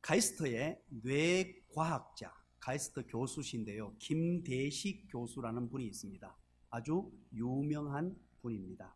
카이스트의 뇌과학자, 카이스트 교수신데요, 김대식 교수라는 분이 있습니다. 아주 유명한 분입니다.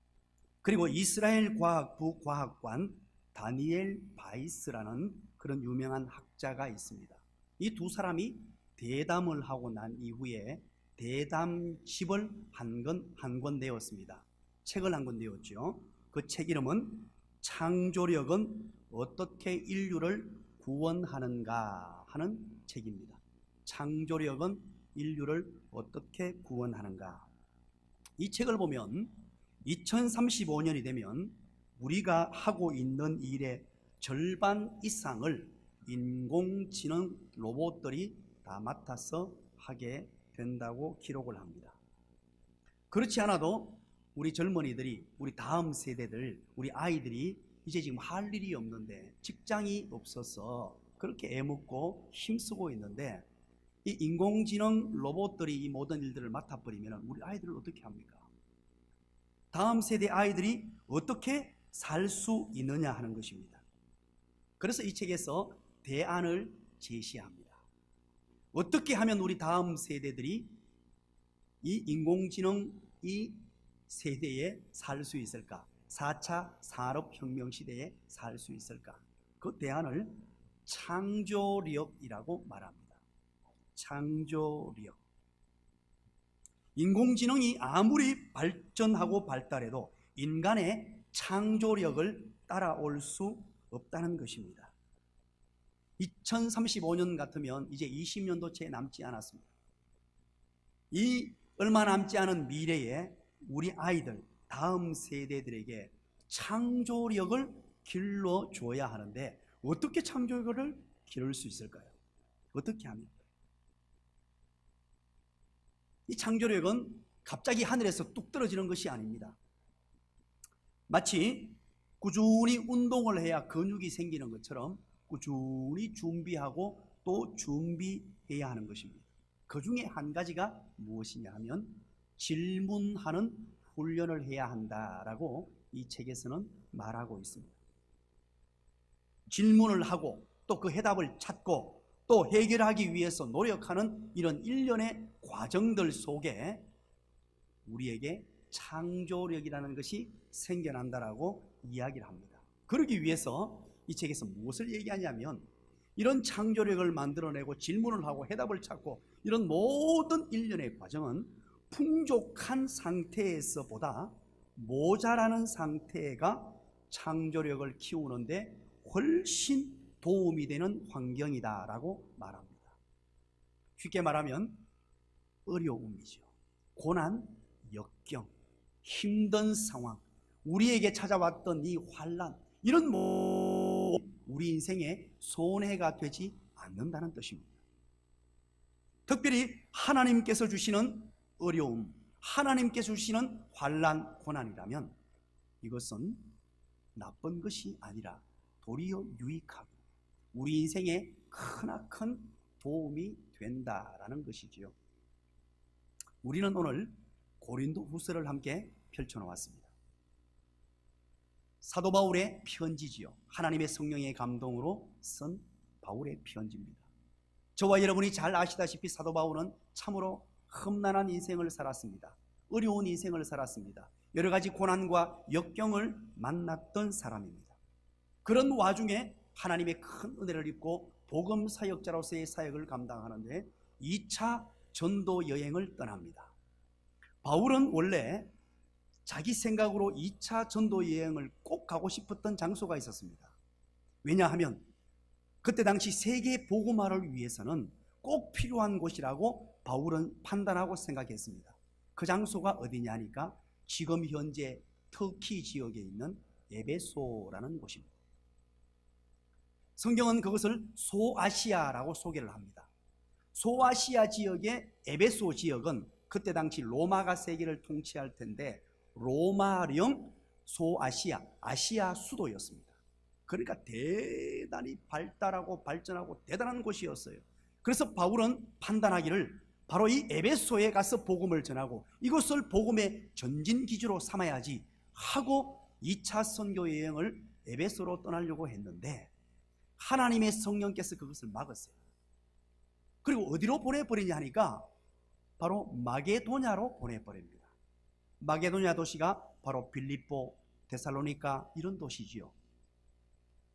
그리고 이스라엘 과학부 과학관 다니엘 바이스라는 그런 유명한 학자가 있습니다. 이 두 사람이 대담을 하고 난 이후에 대담집을 한 권 내었습니다. 책을 한 권 내었죠. 그 책 이름은 창조력은 어떻게 인류를 구원하는가 하는 책입니다. 창조력은 인류를 어떻게 구원하는가. 이 책을 보면 2035년이 되면 우리가 하고 있는 일의 절반 이상을 인공지능 로봇들이 다 맡아서 하게 된다고 기록을 합니다. 그렇지 않아도 우리 젊은이들이, 우리 다음 세대들, 우리 아이들이 이제 지금 할 일이 없는데, 직장이 없어서 그렇게 애먹고 힘쓰고 있는데, 이 인공지능 로봇들이 이 모든 일들을 맡아버리면 우리 아이들을 어떻게 합니까? 다음 세대 아이들이 어떻게 살 수 있느냐 하는 것입니다. 그래서 이 책에서 대안을 제시합니다. 어떻게 하면 우리 다음 세대들이 이 인공지능 이 세대에 살 수 있을까? 4차 산업혁명 시대에 살 수 있을까? 그 대안을 창조력이라고 말합니다. 창조력. 인공지능이 아무리 발전하고 발달해도 인간의 창조력을 따라올 수 없다는 것입니다. 2035년 같으면 이제 20년도 채 남지 않았습니다. 이 얼마 남지 않은 미래에 우리 아이들, 다음 세대들에게 창조력을 길러줘야 하는데, 어떻게 창조력을 기를 수 있을까요? 어떻게 하면? 이 창조력은 갑자기 하늘에서 뚝 떨어지는 것이 아닙니다. 마치 꾸준히 운동을 해야 근육이 생기는 것처럼 꾸준히 준비하고 또 준비해야 하는 것입니다. 그 중에 한 가지가 무엇이냐 하면 질문하는 훈련을 해야 한다라고 이 책에서는 말하고 있습니다. 질문을 하고 또 그 해답을 찾고 또 해결하기 위해서 노력하는 이런 일련의 과정들 속에 우리에게 창조력이라는 것이 생겨난다라고 이야기를 합니다. 그러기 위해서 이 책에서 무엇을 얘기하냐면, 이런 창조력을 만들어내고 질문을 하고 해답을 찾고 이런 모든 일련의 과정은 풍족한 상태에서보다 모자라는 상태가 창조력을 키우는데 훨씬 도움이 되는 환경이다라고 말합니다. 쉽게 말하면 어려움이죠. 고난, 역경, 힘든 상황, 우리에게 찾아왔던 이 환난, 이런 우리 인생에 손해가 되지 않는다는 뜻입니다. 특별히 하나님께서 주시는 어려움, 하나님께서 주시는 환난, 고난이라면 이것은 나쁜 것이 아니라 도리어 유익하고 우리 인생에 크나큰 도움이 된다라는 것이지요. 우리는 오늘 고린도 후서를 함께 펼쳐놓았습니다. 사도 바울의 편지지요. 하나님의 성령의 감동으로 쓴 바울의 편지입니다. 저와 여러분이 잘 아시다시피 사도 바울은 참으로 험난한 인생을 살았습니다. 어려운 인생을 살았습니다. 여러 가지 고난과 역경을 만났던 사람입니다. 그런 와중에 하나님의 큰 은혜를 입고 복음 사역자로서의 사역을 감당하는데 2차 전도 여행을 떠납니다. 바울은 원래 자기 생각으로 2차 전도 여행을 꼭 가고 싶었던 장소가 있었습니다. 왜냐하면 그때 당시 세계 복음화를 위해서는 꼭 필요한 곳이라고 바울은 판단하고 생각했습니다. 그 장소가 어디냐 하니까 지금 현재 터키 지역에 있는 에베소라는 곳입니다. 성경은 그것을 소아시아라고 소개를 합니다. 소아시아 지역의 에베소 지역은 그때 당시 로마가 세계를 통치할 텐데 로마령 소아시아, 아시아 수도였습니다. 그러니까 대단히 발달하고 발전하고 대단한 곳이었어요. 그래서 바울은 판단하기를 바로 이 에베소에 가서 복음을 전하고 이것을 복음의 전진기지로 삼아야지 하고 2차 선교 여행을 에베소로 떠나려고 했는데 하나님의 성령께서 그것을 막았어요. 그리고 어디로 보내버리냐 하니까 바로 마게도냐로 보내버립니다. 마게도냐 도시가 바로 빌립보, 데살로니가 이런 도시지요.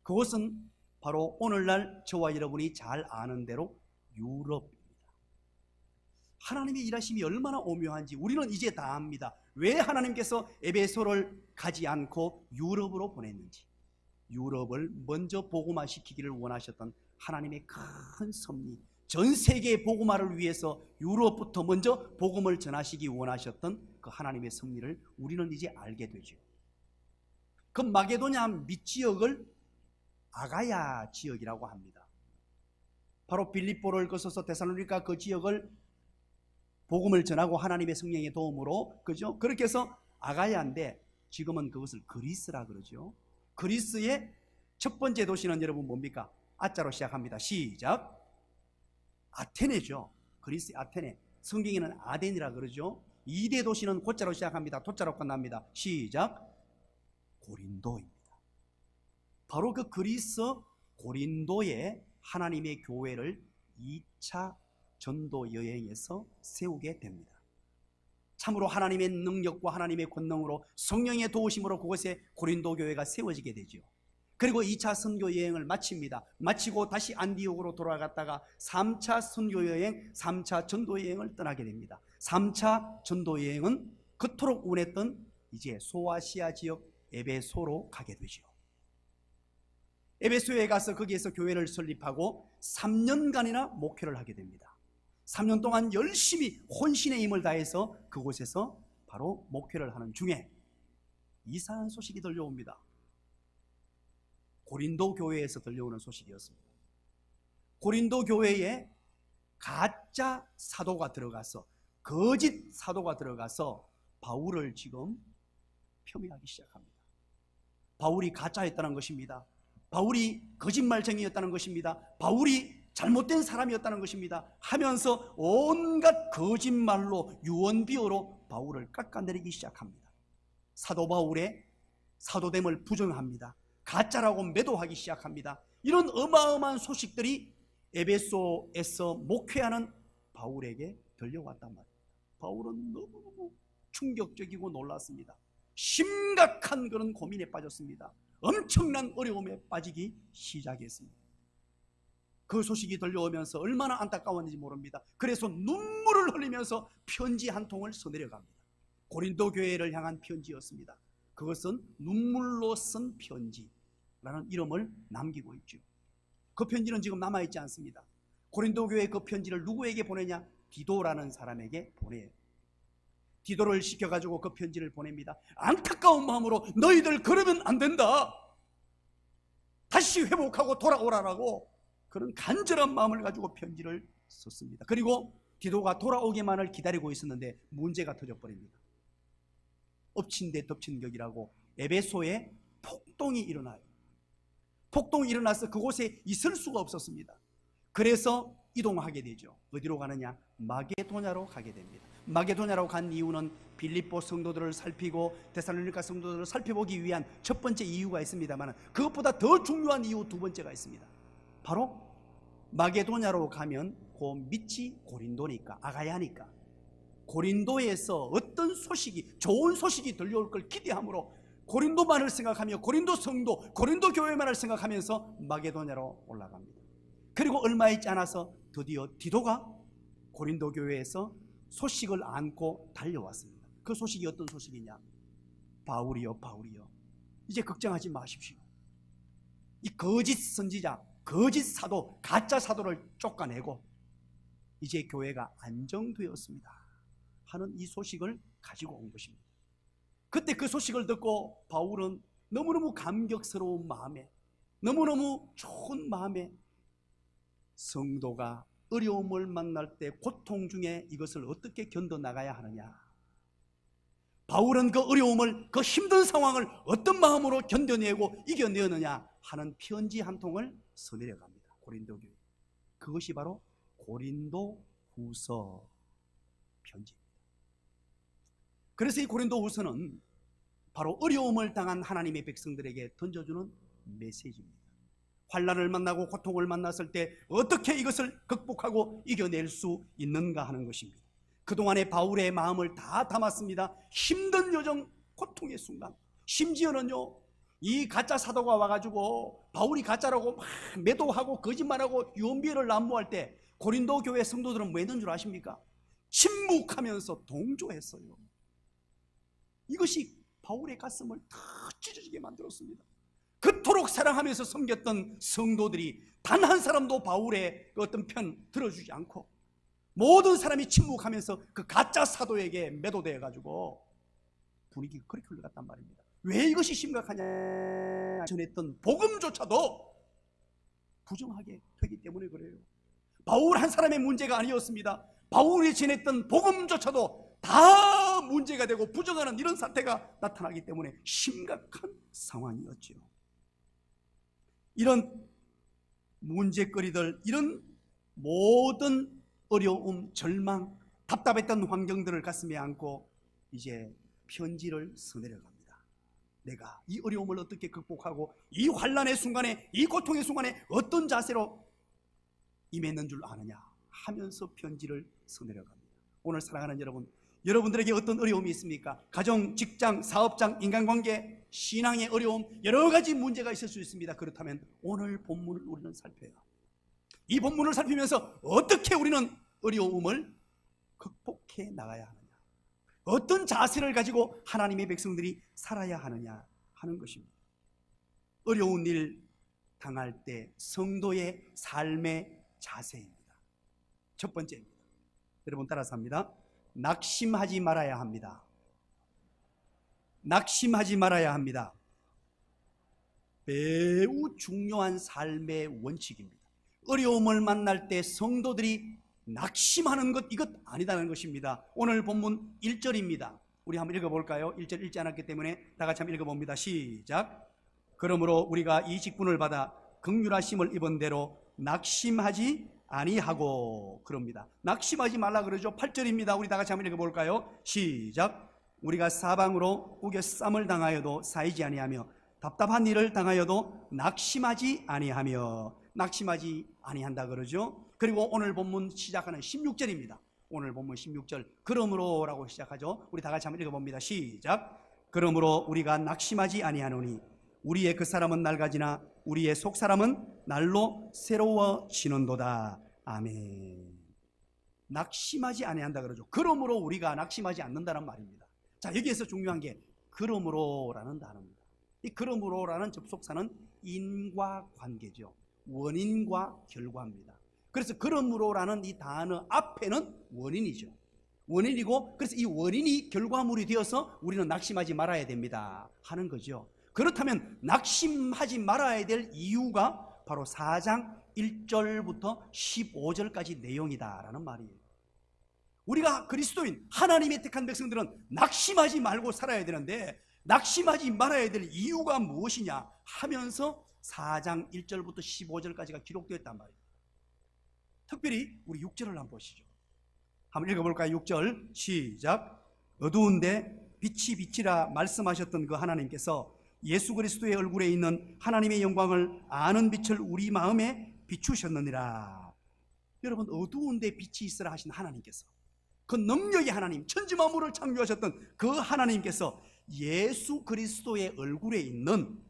그곳은 바로 오늘날 저와 여러분이 잘 아는 대로 유럽입니다. 하나님의 일하심이 얼마나 오묘한지 우리는 이제 다 압니다. 왜 하나님께서 에베소를 가지 않고 유럽으로 보냈는지. 유럽을 먼저 복음화시키기를 원하셨던 하나님의 큰 섭리, 전 세계의 복음화를 위해서 유럽부터 먼저 복음을 전하시기 원하셨던 그 하나님의 섭리를 우리는 이제 알게 되죠. 그 마게도냐 밑지역을 아가야 지역이라고 합니다. 바로 빌립보를 거쳐서 데살로니가 그 지역을 복음을 전하고 하나님의 성령의 도움으로, 그죠? 그렇게 해서 아가야인데 지금은 그것을 그리스라 그러죠. 그리스의 첫 번째 도시는 여러분 뭡니까? 아자로 시작합니다. 시작. 아테네죠. 그리스 아테네. 성경에는 아덴이라 그러죠. 2대 도시는 고자로 시작합니다. 도자로 끝납니다. 시작. 고린도입니다. 바로 그 그리스 고린도에 하나님의 교회를 2차 전도 여행에서 세우게 됩니다. 참으로 하나님의 능력과 하나님의 권능으로 성령의 도우심으로 그곳에 고린도 교회가 세워지게 되죠. 그리고 2차 선교 여행을 마칩니다. 마치고 다시 안디옥으로 돌아갔다가 3차 선교 여행, 3차 전도 여행을 떠나게 됩니다. 3차 전도 여행은 그토록 원했던 이제 소아시아 지역 에베소로 가게 되죠. 에베소에 가서 거기에서 교회를 설립하고 3년간이나 목회를 하게 됩니다. 3년 동안 열심히 혼신의 힘을 다해서 그곳에서 바로 목회를 하는 중에 이상한 소식이 들려옵니다. 고린도 교회에서 들려오는 소식이었습니다. 고린도 교회에 가짜 사도가 들어가서, 거짓 사도가 들어가서 바울을 지금 폄훼하기 시작합니다. 바울이 가짜였다는 것입니다. 바울이 거짓말쟁이였다는 것입니다. 바울이 잘못된 사람이었다는 것입니다. 하면서 온갖 거짓말로 유언비어로 바울을 깎아내리기 시작합니다. 사도 바울의 사도됨을 부정합니다. 가짜라고 매도하기 시작합니다. 이런 어마어마한 소식들이 에베소에서 목회하는 바울에게 들려왔단 말입니다. 바울은 너무너무 충격적이고 놀랐습니다. 심각한 그런 고민에 빠졌습니다. 엄청난 어려움에 빠지기 시작했습니다. 그 소식이 들려오면서 얼마나 안타까웠는지 모릅니다. 그래서 눈물을 흘리면서 편지 한 통을 써내려갑니다. 고린도 교회를 향한 편지였습니다. 그것은 눈물로 쓴 편지라는 이름을 남기고 있죠. 그 편지는 지금 남아있지 않습니다. 고린도 교회 그 편지를 누구에게 보내냐? 디도라는 사람에게 보내요. 디도를 시켜가지고 그 편지를 보냅니다. 안타까운 마음으로 너희들 그러면 안 된다, 다시 회복하고 돌아오라라고 그런 간절한 마음을 가지고 편지를 썼습니다. 그리고 디도가 돌아오기만을 기다리고 있었는데 문제가 터져버립니다. 엎친 데 덮친 격이라고 에베소에 폭동이 일어나요. 폭동이 일어나서 그곳에 있을 수가 없었습니다. 그래서 이동하게 되죠. 어디로 가느냐? 마게도냐로 가게 됩니다. 마게도냐로 간 이유는 빌립보 성도들을 살피고 데살로니가 성도들을 살펴보기 위한 첫 번째 이유가 있습니다만, 그것보다 더 중요한 이유 두 번째가 있습니다. 바로 마게도냐로 가면 그 밑이 고린도니까, 아가야니까 고린도에서 어떤 소식이, 좋은 소식이 들려올 걸 기대함으로 고린도만을 생각하며 고린도 성도, 고린도 교회만을 생각하면서 마게도냐로 올라갑니다. 그리고 얼마 있지 않아서 드디어 디도가 고린도 교회에서 소식을 안고 달려왔습니다. 그 소식이 어떤 소식이냐? 바울이요, 바울이요, 이제 걱정하지 마십시오. 이 거짓 선지자, 거짓 사도, 가짜 사도를 쫓아내고 이제 교회가 안정되었습니다 하는 이 소식을 가지고 온 것입니다. 그때 그 소식을 듣고 바울은 너무너무 감격스러운 마음에, 너무너무 좋은 마음에, 성도가 어려움을 만날 때 고통 중에 이것을 어떻게 견뎌나가야 하느냐, 바울은 그 어려움을, 그 힘든 상황을 어떤 마음으로 견뎌내고 이겨내느냐 하는 편지 한 통을 써내려갑니다. 고린도 교회. 그것이 바로 고린도 후서 편지입니다. 그래서 이 고린도 후서는 바로 어려움을 당한 하나님의 백성들에게 던져주는 메시지입니다. 환난을 만나고 고통을 만났을 때 어떻게 이것을 극복하고 이겨낼 수 있는가 하는 것입니다. 그동안에 바울의 마음을 다 담았습니다. 힘든 여정, 고통의 순간, 심지어는요 이 가짜 사도가 와가지고 바울이 가짜라고 막 매도하고 거짓말하고 유언비어를 난무할 때 고린도 교회 성도들은 뭐 했는 줄 아십니까? 침묵하면서 동조했어요. 이것이 바울의 가슴을 다 찢어지게 만들었습니다. 그토록 사랑하면서 섬겼던 성도들이 단 한 사람도 바울의 어떤 편 들어주지 않고 모든 사람이 침묵하면서 그 가짜 사도에게 매도되어 가지고 분위기가 그렇게 흘러갔단 말입니다. 왜 이것이 심각하냐? 전했던 복음조차도 부정하게 되기 때문에 그래요. 바울 한 사람의 문제가 아니었습니다. 바울이 전했던 복음조차도 다 문제가 되고 부정하는 이런 사태가 나타나기 때문에 심각한 상황이었죠. 이런 문제거리들, 이런 모든 어려움, 절망, 답답했던 환경들을 가슴에 안고 이제 편지를 써내려갑니다. 내가 이 어려움을 어떻게 극복하고 이 환난의 순간에, 이 고통의 순간에 어떤 자세로 임했는 줄 아느냐 하면서 편지를 써내려갑니다. 오늘 사랑하는 여러분, 여러분들에게 어떤 어려움이 있습니까? 가정, 직장, 사업장, 인간관계, 신앙의 어려움, 여러 가지 문제가 있을 수 있습니다. 그렇다면 오늘 본문을 우리는 살펴야 합니다. 이 본문을 살피면서 어떻게 우리는 어려움을 극복해 나가야 하느냐, 어떤 자세를 가지고 하나님의 백성들이 살아야 하느냐 하는 것입니다. 어려운 일 당할 때 성도의 삶의 자세입니다. 첫 번째입니다. 여러분 따라서 합니다. 낙심하지 말아야 합니다. 낙심하지 말아야 합니다. 매우 중요한 삶의 원칙입니다. 어려움을 만날 때 성도들이 낙심하는 것, 이것 아니다는 것입니다. 오늘 본문 1절입니다. 우리 한번 읽어볼까요? 1절 읽지 않았기 때문에 다 같이 한번 읽어봅니다. 시작. 그러므로 우리가 이 직분을 받아 긍휼하심을 입은 대로 낙심하지 아니하고, 그럽니다. 낙심하지 말라 그러죠. 8절입니다. 우리 다 같이 한번 읽어볼까요? 시작. 우리가 사방으로 우겨 쌈을 당하여도 사이지 아니하며 답답한 일을 당하여도 낙심하지 아니하며, 낙심하지 아니한다 그러죠. 그리고 오늘 본문 시작하는 16절입니다. 오늘 본문 16절, 그러므로 라고 시작하죠. 우리 다 같이 한번 읽어봅니다. 시작. 그러므로 우리가 낙심하지 아니하노니 우리의 그 사람은 낡아지나 우리의 속 사람은 날로 새로워지는도다. 아멘. 낙심하지 아니한다 그러죠. 그러므로 우리가 낙심하지 않는다는 말입니다. 자, 여기에서 중요한 게 그러므로라는 단어입니다. 이 그러므로라는 접속사는 인과관계죠. 원인과 결과입니다. 그래서 그러므로라는 이 단어 앞에는 원인이죠. 원인이고, 그래서 이 원인이 결과물이 되어서 우리는 낙심하지 말아야 됩니다 하는 거죠. 그렇다면 낙심하지 말아야 될 이유가 바로 4장 1절부터 15절까지 내용이다라는 말이에요. 우리가 그리스도인 하나님의 택한 백성들은 낙심하지 말고 살아야 되는데 낙심하지 말아야 될 이유가 무엇이냐 하면서 4장 1절부터 15절까지가 기록되었단 말이에요. 특별히 우리 6절을 한번 보시죠. 한번 읽어볼까요? 6절 시작. 어두운데 빛이 빛이라 말씀하셨던 그 하나님께서 예수 그리스도의 얼굴에 있는 하나님의 영광을 아는 빛을 우리 마음에 비추셨느니라. 여러분, 어두운데 빛이 있으라 하신 하나님께서, 그 능력의 하나님, 천지만물을 창조하셨던 그 하나님께서 예수 그리스도의 얼굴에 있는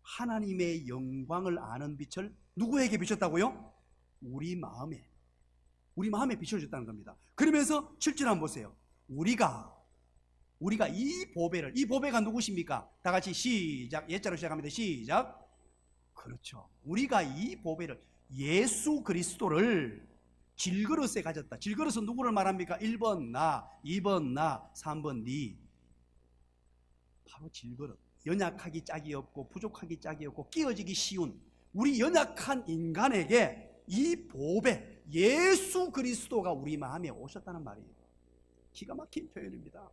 하나님의 영광을 아는 빛을 누구에게 비췄다고요? 우리 마음에 비춰줬다는 겁니다. 그러면서 7절 한번 보세요. 우리가 이 보배를, 이 보배가 누구십니까? 다 같이 시작. 옛자로 시작합니다. 시작. 그렇죠. 우리가 이 보배를, 예수 그리스도를 질그릇에 가졌다. 질그릇은 누구를 말합니까? 1번 나, 2번 나, 3번 니. 바로 질그릇. 연약하기 짝이 없고 부족하기 짝이 없고 끼어지기 쉬운 우리 연약한 인간에게 이 보배 예수 그리스도가 우리 마음에 오셨다는 말이에요. 기가 막힌 표현입니다.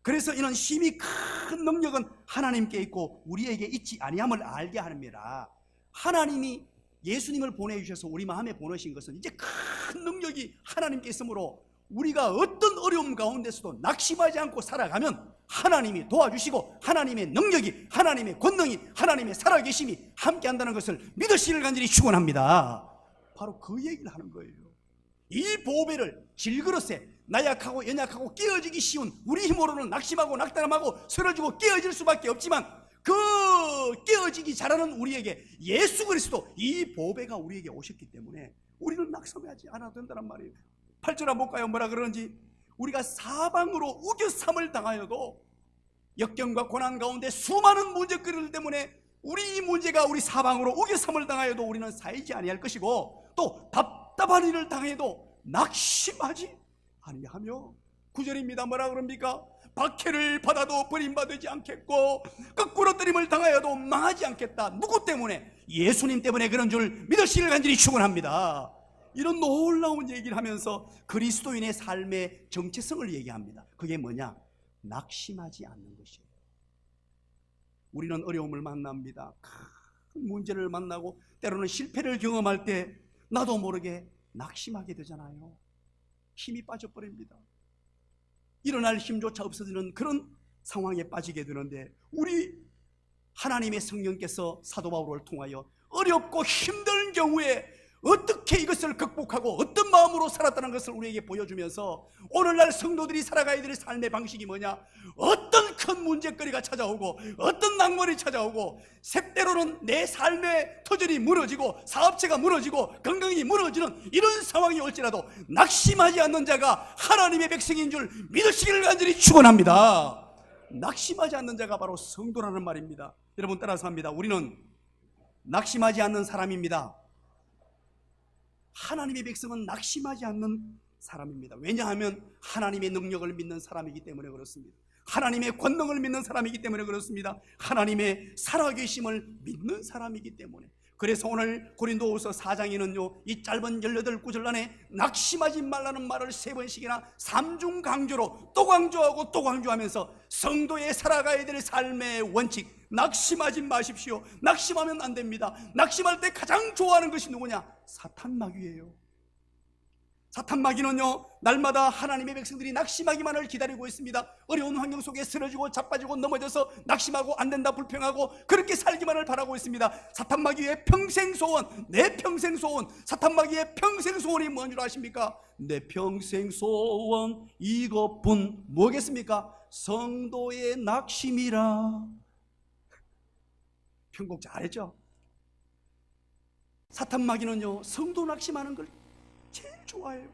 그래서 이는 심히 큰 능력은 하나님께 있고 우리에게 있지 아니함을 알게 합니다. 하나님이 예수님을 보내주셔서 우리 마음에 보내신 것은 이제 큰 능력이 하나님께 있으므로 우리가 어떤 어려움 가운데서도 낙심하지 않고 살아가면 하나님이 도와주시고 하나님의 능력이, 하나님의 권능이, 하나님의 살아계심이 함께한다는 것을 믿으시기를 간절히 축원합니다. 바로 그 얘기를 하는 거예요. 이 보배를 질그릇에 나약하고 연약하고 깨어지기 쉬운 우리 힘으로는 낙심하고 낙담하고 쓰러지고 깨어질 수밖에 없지만, 그 깨어지기 잘하는 우리에게 예수 그리스도, 이 보배가 우리에게 오셨기 때문에 우리는 낙심하지 않아도 된다는 말이에요. 8절 한번 볼까요? 뭐라 그러는지. 우리가 사방으로 우겨삼을 당하여도, 역경과 고난 가운데 수많은 문제거리들 때문에 우리 문제가 우리 사방으로 우겨삼을 당하여도 우리는 사이지 아니할 것이고, 또 답답한 일을 당해도 낙심하지 아니하며, 9절입니다. 뭐라 그럽니까? 박해를 받아도 버림받지 않겠고 거꾸로 때림을 당하여도 망하지 않겠다. 누구 때문에? 예수님 때문에 그런 줄 믿으시기를 간절히 축원합니다. 이런 놀라운 얘기를 하면서 그리스도인의 삶의 정체성을 얘기합니다. 그게 뭐냐? 낙심하지 않는 것이에요. 우리는 어려움을 만납니다. 큰 문제를 만나고 때로는 실패를 경험할 때 나도 모르게 낙심하게 되잖아요. 힘이 빠져버립니다. 일어날 힘조차 없어지는 그런 상황에 빠지게 되는데, 우리 하나님의 성령께서 사도 바울을 통하여 어렵고 힘든 경우에 어떻게 이것을 극복하고 어떤 마음으로 살았다는 것을 우리에게 보여주면서, 오늘날 성도들이 살아가야 될 삶의 방식이 뭐냐? 어떤 큰 문제거리가 찾아오고 어떤 낭만이 찾아오고, 때로는 내 삶의 터전이 무너지고 사업체가 무너지고 건강이 무너지는 이런 상황이 올지라도 낙심하지 않는 자가 하나님의 백성인 줄 믿으시기를 간절히 축원합니다. 낙심하지 않는 자가 바로 성도라는 말입니다. 여러분 따라서 합니다. 우리는 낙심하지 않는 사람입니다. 하나님의 백성은 낙심하지 않는 사람입니다. 왜냐하면 하나님의 능력을 믿는 사람이기 때문에 그렇습니다. 하나님의 권능을 믿는 사람이기 때문에 그렇습니다. 하나님의 살아계심을 믿는 사람이기 때문에. 그래서 오늘 고린도후서 4장에는요, 이 짧은 18구절 안에 낙심하지 말라는 말을 3번씩이나 3중 강조로 또 강조하고 또 강조하면서 성도의 살아가야 될 삶의 원칙, 낙심하지 마십시오. 낙심하면 안 됩니다. 낙심할 때 가장 좋아하는 것이 누구냐? 사탄 마귀예요. 사탄 마귀는요, 날마다 하나님의 백성들이 낙심하기만을 기다리고 있습니다. 어려운 환경 속에 쓰러지고 자빠지고 넘어져서 낙심하고 안 된다, 불평하고 그렇게 살기만을 바라고 있습니다. 사탄 마귀의 평생 소원, 내 평생 소원, 사탄 마귀의 평생 소원이 뭔 줄 아십니까? 내 평생 소원 이것뿐 뭐겠습니까? 성도의 낙심이라. 편곡 잘했죠? 사탄 마귀는요, 성도 낙심하는 걸 제일 좋아해요.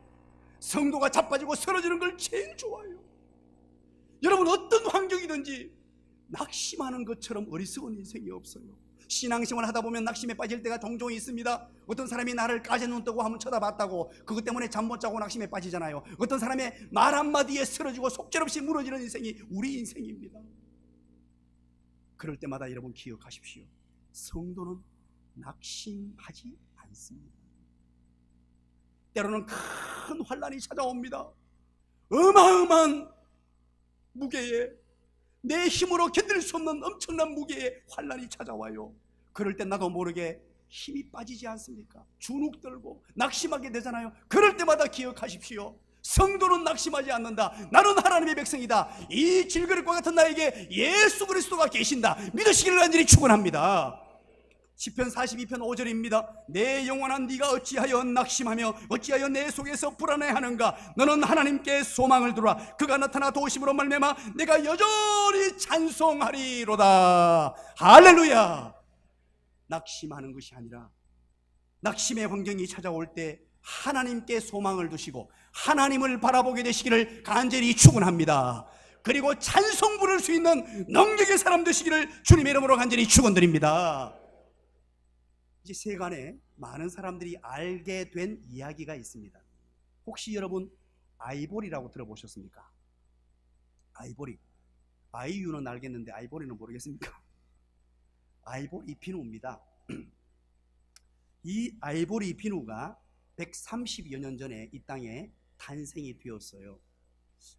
성도가 자빠지고 쓰러지는 걸 제일 좋아해요. 여러분, 어떤 환경이든지 낙심하는 것처럼 어리석은 인생이 없어요. 신앙생활 하다 보면 낙심에 빠질 때가 종종 있습니다. 어떤 사람이 나를 까제 눈 뜨고 한번 쳐다봤다고 그것 때문에 잠 못 자고 낙심에 빠지잖아요. 어떤 사람의 말 한마디에 쓰러지고 속절없이 무너지는 인생이 우리 인생입니다. 그럴 때마다 여러분 기억하십시오. 성도는 낙심하지 않습니다. 때로는 큰 환난이 찾아옵니다. 어마어마한 무게에, 내 힘으로 견딜 수 없는 엄청난 무게의 환난이 찾아와요. 그럴 때 나도 모르게 힘이 빠지지 않습니까? 주눅 들고 낙심하게 되잖아요. 그럴 때마다 기억하십시오. 성도는 낙심하지 않는다. 나는 하나님의 백성이다. 이 질그릇과 같은 나에게 예수 그리스도가 계신다. 믿으시기를 간절히 축원합니다. 시편 42편 5절입니다. 내 영혼아 네가 어찌하여 낙심하며 어찌하여 내 속에서 불안해하는가? 너는 하나님께 소망을 두라. 그가 나타나 도우심으로 말미암아 내가 여전히 찬송하리로다. 할렐루야. 낙심하는 것이 아니라 낙심의 환경이 찾아올 때 하나님께 소망을 두시고 하나님을 바라보게 되시기를 간절히 축원합니다. 그리고 찬송 부를 수 있는 능력의 사람 되시기를 주님의 이름으로 간절히 축원드립니다. 이제 세간에 많은 사람들이 알게 된 이야기가 있습니다. 혹시 여러분 아이보리라고 들어보셨습니까? 아이보리. 아이유는 알겠는데 아이보리는 모르겠습니까? 아이보리 비누입니다. 이 아이보리 비누가 130여 년 전에 이 땅에 탄생이 되었어요.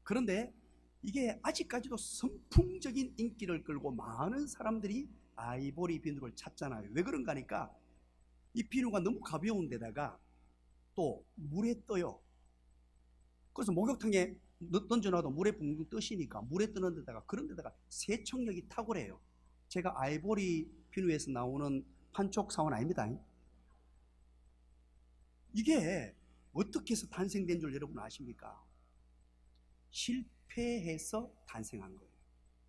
그런데 이게 아직까지도 선풍적인 인기를 끌고 많은 사람들이 아이보리 비누를 찾잖아요. 왜 그런가 하니까 이 비누가 너무 가벼운 데다가 또 물에 떠요. 그래서 목욕탕에 던져놔도 물에 붕붕 뜨시니까 물에 뜨는 데다가 그런 데다가 세척력이 탁월해요. 제가 아이보리 비누에서 나오는 판촉 사원 아닙니다. 이게 어떻게 해서 탄생된 줄 여러분 아십니까? 실패해서 탄생한 거예요.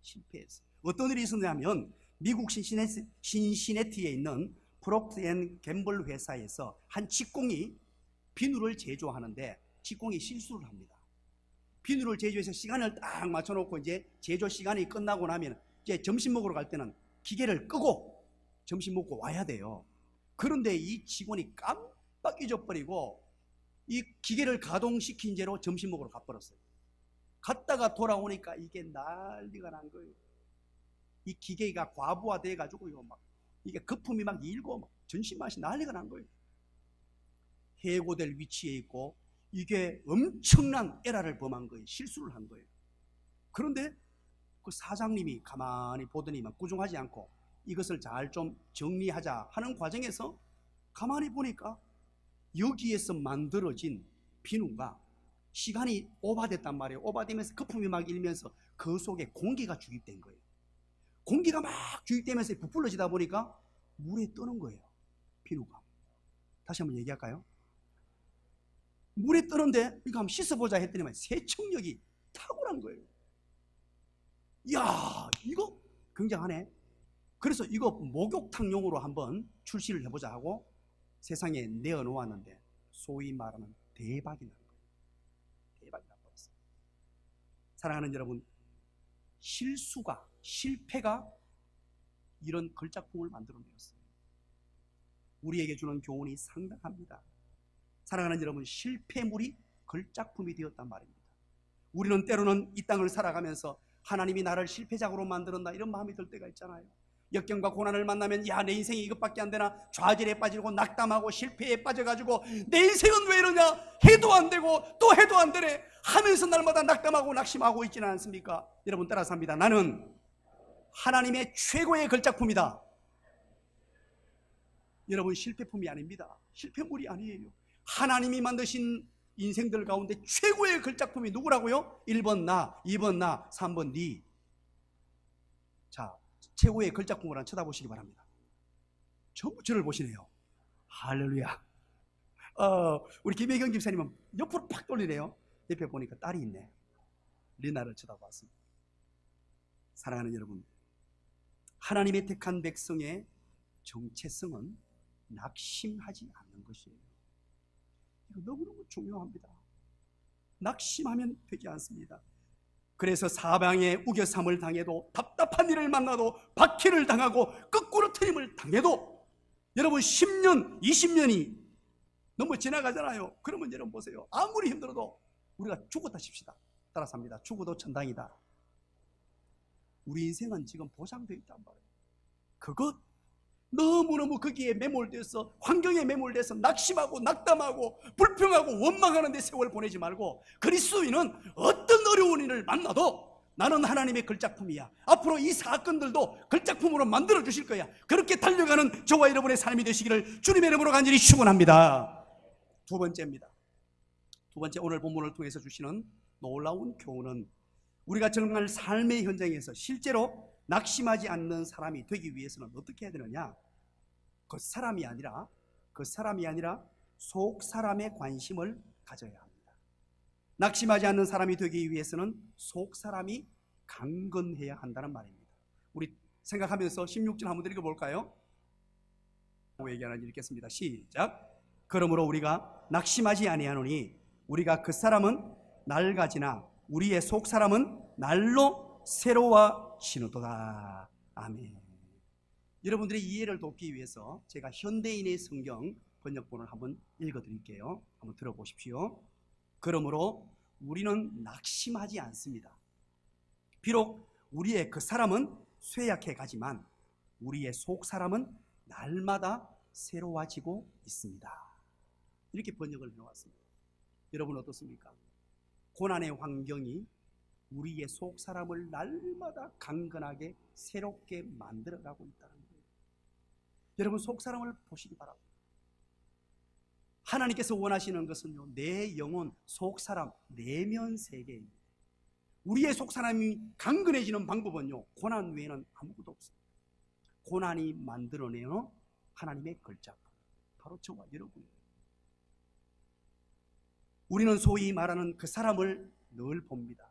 실패해서. 어떤 일이 있었냐면 미국 신시내티에 있는 프록트 앤 갬블 회사에서 한 직공이 비누를 제조하는데 직공이 실수를 합니다. 비누를 제조해서 시간을 딱 맞춰놓고 이제 제조 시간이 끝나고 나면 이제 점심 먹으러 갈 때는 기계를 끄고 점심 먹고 와야 돼요. 그런데 이 직원이 깜빡 잊어버리고 이 기계를 가동시킨 채로 점심 먹으러 가버렸어요. 갔다가 돌아오니까 이게 난리가 난 거예요. 이 기계가 과부하돼 가지고요, 막 이게 거품이 막 일고 막 전신 맛이 난리가 난 거예요. 해고될 위치에 있고 이게 엄청난 에러를 범한 거예요. 실수를 한 거예요. 그런데 그 사장님이 가만히 보더니만 꾸중하지 않고 이것을 잘 좀 정리하자 하는 과정에서 가만히 보니까 여기에서 만들어진 비누가 시간이 오바됐단 말이에요. 오바되면서 거품이 막 일면서 그 속에 공기가 주입된 거예요. 공기가 막 주입되면서 부풀러지다 보니까 물에 뜨는 거예요. 비누가. 다시 한번 얘기할까요? 물에 뜨는데 이거 한번 씻어보자 했더니만 세척력이 탁월한 거예요. 이야, 이거 굉장하네. 그래서 이거 목욕탕용으로 한번 출시를 해보자 하고 세상에 내어놓았는데 소위 말하는 대박이 난 거예요. 대박이 나버렸어요. 사랑하는 여러분, 실패가 이런 걸작품을 만들어내었어요. 우리에게 주는 교훈이 상당합니다. 사랑하는 여러분, 실패물이 걸작품이 되었단 말입니다. 우리는 때로는 이 땅을 살아가면서 하나님이 나를 실패작으로 만들었나 이런 마음이 들 때가 있잖아요. 역경과 고난을 만나면 야, 내 인생이 이것밖에 안 되나, 좌절에 빠지고 낙담하고 실패에 빠져가지고 내 인생은 왜 이러냐, 해도 안 되고 또 해도 안 되네 하면서 날마다 낙담하고 낙심하고 있지는 않습니까? 여러분 따라서 합니다. 나는 하나님의 최고의 걸작품이다. 여러분 실패품이 아닙니다. 실패물이 아니에요. 하나님이 만드신 인생들 가운데 최고의 걸작품이 누구라고요? 1번 나, 2번 나, 3번 니. 자, 최고의 걸작품을 한번 쳐다보시기 바랍니다. 전부 저를 보시네요. 할렐루야. 우리 김혜경 집사님은 옆으로 팍 돌리네요. 옆에 보니까 딸이 있네. 리나를 쳐다봤습니다. 사랑하는 여러분, 하나님의 택한 백성의 정체성은 낙심하지 않는 것이에요. 이거 너무너무 중요합니다. 낙심하면 되지 않습니다. 그래서 사방에 우겨삼을 당해도, 답답한 일을 만나도, 박해를 당하고 거꾸로 트림을 당해도, 여러분 10년, 20년이 너무 지나가잖아요. 그러면 여러분 보세요. 아무리 힘들어도 우리가 죽었다 칩시다. 따라서 합니다. 죽어도 천당이다. 우리 인생은 지금 보장되어 있단 말이에요. 그것 너무너무 거기에 매몰돼서, 환경에 매몰돼서 낙심하고 낙담하고 불평하고 원망하는 데 세월 보내지 말고, 그리스도인은 어떤 어려운 일을 만나도 나는 하나님의 걸작품이야, 앞으로 이 사건들도 걸작품으로 만들어 주실 거야, 그렇게 달려가는 저와 여러분의 삶이 되시기를 주님의 이름으로 간절히 축원합니다. 두 번째입니다. 두 번째, 오늘 본문을 통해서 주시는 놀라운 교훈은 우리가 정말 삶의 현장에서 실제로 낙심하지 않는 사람이 되기 위해서는 어떻게 해야 되느냐? 그 사람이 아니라 속 사람의 관심을 가져야 합니다. 낙심하지 않는 사람이 되기 위해서는 속 사람이 강건해야 한다는 말입니다. 우리 생각하면서 16절 한번 읽어볼까요? 얘기하는 읽겠습니다. 시작. 그러므로 우리가 낙심하지 아니하노니 우리가 그 사람은 낡아지나 우리의 속 사람은 날로 새로워지는도다. 아멘. 여러분들의 이해를 돕기 위해서 제가 현대인의 성경 번역본을 한번 읽어드릴게요. 한번 들어보십시오. 그러므로 우리는 낙심하지 않습니다. 비록 우리의 그 사람은 쇠약해 가지만 우리의 속 사람은 날마다 새로워지고 있습니다. 이렇게 번역을 해왔습니다. 여러분 어떻습니까? 고난의 환경이 우리의 속 사람을 날마다 강건하게 새롭게 만들어가고 있다는 거예요. 여러분 속 사람을 보시기 바랍니다. 하나님께서 원하시는 것은요, 내 영혼, 속 사람, 내면 세계입니다. 우리의 속사람이 강건해지는 방법은요, 고난 외에는 아무것도 없습니다. 고난이 만들어내는 하나님의 걸작, 바로 저와 여러분입니다. 우리는 소위 말하는 그 사람을 늘 봅니다.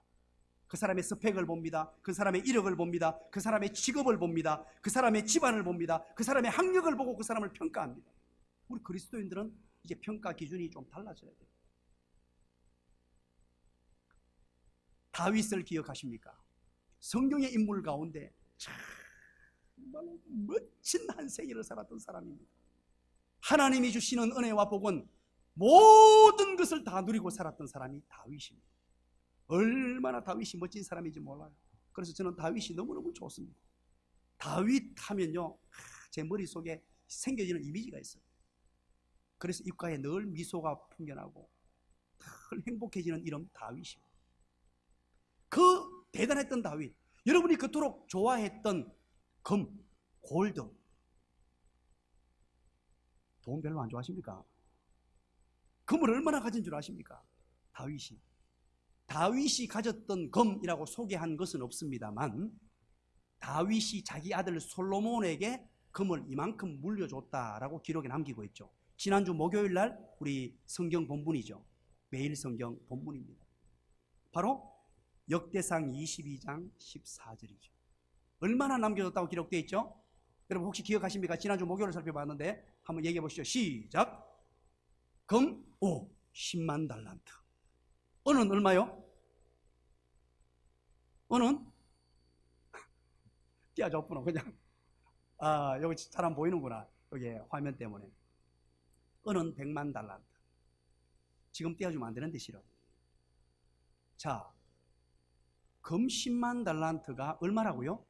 그 사람의 스펙을 봅니다. 그 사람의 이력을 봅니다. 그 사람의 직업을 봅니다. 그 사람의 집안을 봅니다. 그 사람의 학력을 보고 그 사람을 평가합니다. 우리 그리스도인들은 이제 평가 기준이 좀 달라져야 돼요. 다윗을 기억하십니까? 성경의 인물 가운데 정말 멋진 한 생애를 살았던 사람입니다. 하나님이 주시는 은혜와 복은 모든 것을 다 누리고 살았던 사람이 다윗입니다. 얼마나 다윗이 멋진 사람인지 몰라요. 그래서 저는 다윗이 너무너무 좋습니다. 다윗 하면요, 제 머릿속에 생겨지는 이미지가 있어요. 그래서 입가에 늘 미소가 풍겨나고 늘 행복해지는 이름 다윗입니다. 그 대단했던 다윗, 여러분이 그토록 좋아했던 금, 골드, 돈 별로 안 좋아하십니까? 금을 얼마나 가진 줄 아십니까? 다윗이 가졌던 금이라고 소개한 것은 없습니다만, 다윗이 자기 아들 솔로몬에게 금을 이만큼 물려줬다라고 기록에 남기고 있죠. 지난주 목요일 날 우리 성경 본문이죠. 매일 성경 본문입니다. 바로 역대상 22장 14절이죠. 얼마나 남겨줬다고 기록되어 있죠? 여러분 혹시 기억하십니까? 지난주 목요일을 살펴봤는데 한번 얘기해 보시죠. 시작. 금 10만 달란트. 은은 얼마요? 은은 띄워줬구나. 그냥 여기 잘 안 보이는구나. 여기 화면 때문에. 은은 100만 달란트. 지금 띄워주면 안 되는데 싫어. 자, 금 10만 달란트가 얼마라고요?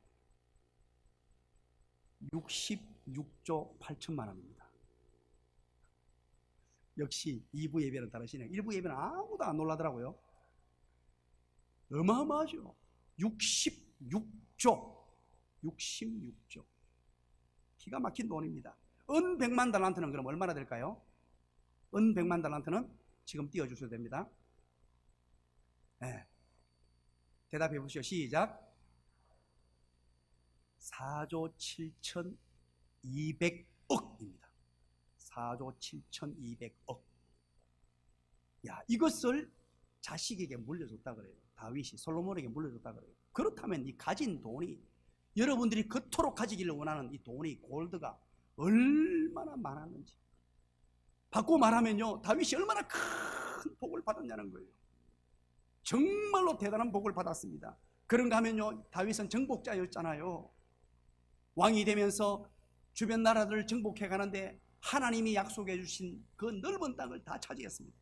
66조 8천만 원입니다. 역시 2부 예배는 다르시네요. 1부 예배는 아무도 안 놀라더라고요. 어마어마하죠. 66조. 기가 막힌 돈입니다. 은 100만 달란트는 그럼 얼마나 될까요? 은 100만 달란트는 지금 띄워주셔도 됩니다. 네. 대답해 보시죠. 시작. 4조 7,200억입니다. 4조 7,200억. 야, 이것을 자식에게 물려줬다 그래요. 다윗이 솔로몬에게 물려줬다 그래요. 그렇다면 이 가진 돈이, 여러분들이 그토록 가지기를 원하는 이 돈이, 골드가 얼마나 많았는지, 바꾸고 말하면요, 다윗이 얼마나 큰 복을 받았냐는 거예요. 정말로 대단한 복을 받았습니다. 그런가 하면요, 다윗은 정복자였잖아요. 왕이 되면서 주변 나라들을 정복해 가는데 하나님이 약속해 주신 그 넓은 땅을 다 차지했습니다.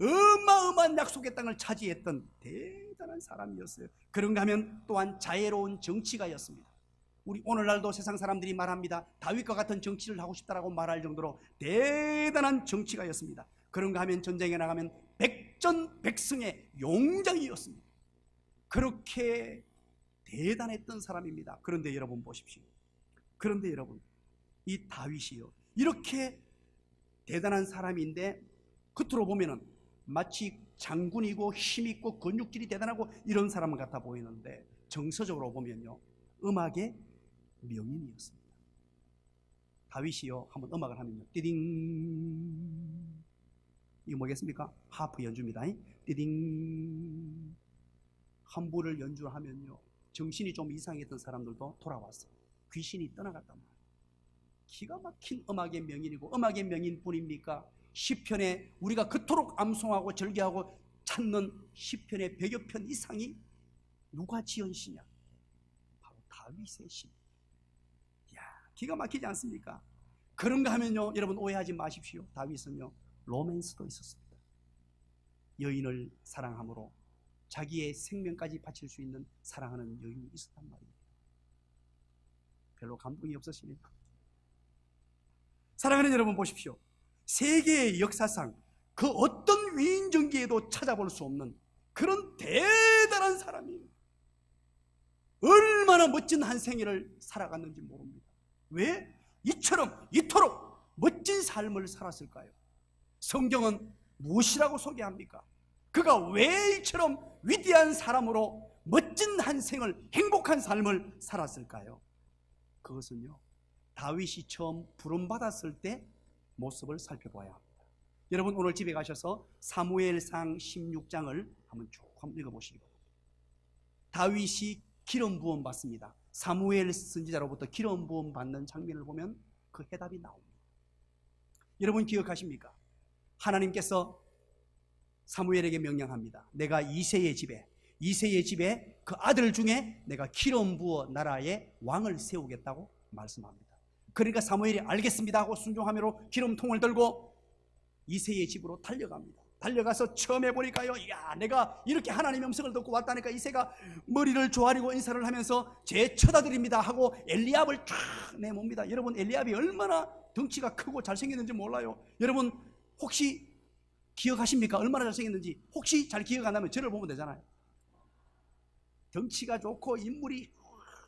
어마어마한 약속의 땅을 차지했던 대단한 사람이었어요. 그런가 하면 또한 자애로운 정치가였습니다. 우리 오늘날도 세상 사람들이 말합니다. 다윗과 같은 정치를 하고 싶다라고 말할 정도로 대단한 정치가였습니다. 그런가 하면 전쟁에 나가면 백전백승의 용장이었습니다. 그렇게 대단했던 사람입니다. 그런데 여러분 보십시오. 그런데 여러분, 이 다윗이요, 이렇게 대단한 사람인데 겉으로 보면은 마치 장군이고 힘있고 근육질이 대단하고 이런 사람 같아 보이는데 정서적으로 보면요, 음악의 명인이었습니다. 다윗이요, 한번 음악을 하면요, 띠딩, 이거 뭐겠습니까? 하프 연주입니다. 띠딩. 한부를 연주하면요, 정신이 좀 이상했던 사람들도 돌아왔어요. 귀신이 떠나갔단 말이에요. 기가 막힌 음악의 명인이고, 음악의 명인뿐입니까? 시편에 우리가 그토록 암송하고 절개하고 찾는 시편의 100여 편 이상이 누가 지은 시냐? 바로 다윗의 시. 이야, 기가 막히지 않습니까? 그런가 하면요, 여러분 오해하지 마십시오. 다윗은요, 로맨스도 있었습니다. 여인을 사랑함으로 자기의 생명까지 바칠 수 있는 사랑하는 여인이 있었단 말입니다. 별로 감동이 없으시네요. 사랑하는 여러분 보십시오. 세계의 역사상 그 어떤 위인전기에도 찾아볼 수 없는 그런 대단한 사람이에요. 얼마나 멋진 한 생애를 살아갔는지 모릅니다. 왜 이토록 멋진 삶을 살았을까요? 성경은 무엇이라고 소개합니까? 그가 왜 이처럼 위대한 사람으로 멋진 한 생을, 행복한 삶을 살았을까요? 그것은요, 다윗이 처음 부름받았을 때 모습을 살펴봐야 합니다. 여러분 오늘 집에 가셔서 사무엘상 16장을 한번 쭉 읽어보시기 바랍니다. 다윗이 기름 부음 받습니다. 사무엘 선지자로부터 기름 부음 받는 장면을 보면 그 해답이 나옵니다. 여러분 기억하십니까? 하나님께서 사무엘에게 명령합니다. 내가 이새의 집에 그 아들 중에 내가 기름 부어 나라의 왕을 세우겠다고 말씀합니다. 그러니까 사무엘이 알겠습니다 하고 순종하므로 기름통을 들고 이새의 집으로 달려갑니다. 달려가서 처음 해보니까요, 야, 내가 이렇게 하나님의 음성을 듣고 왔다니까. 이새가 머리를 조아리고 인사를 하면서 제 처다드립니다 하고 엘리압을 쫙 내뭅니다. 여러분 엘리압이 얼마나 덩치가 크고 잘생겼는지 몰라요. 여러분 혹시 기억하십니까? 얼마나 잘생겼는지. 혹시 잘 기억 안 나면 저를 보면 되잖아요. 덩치가 좋고 인물이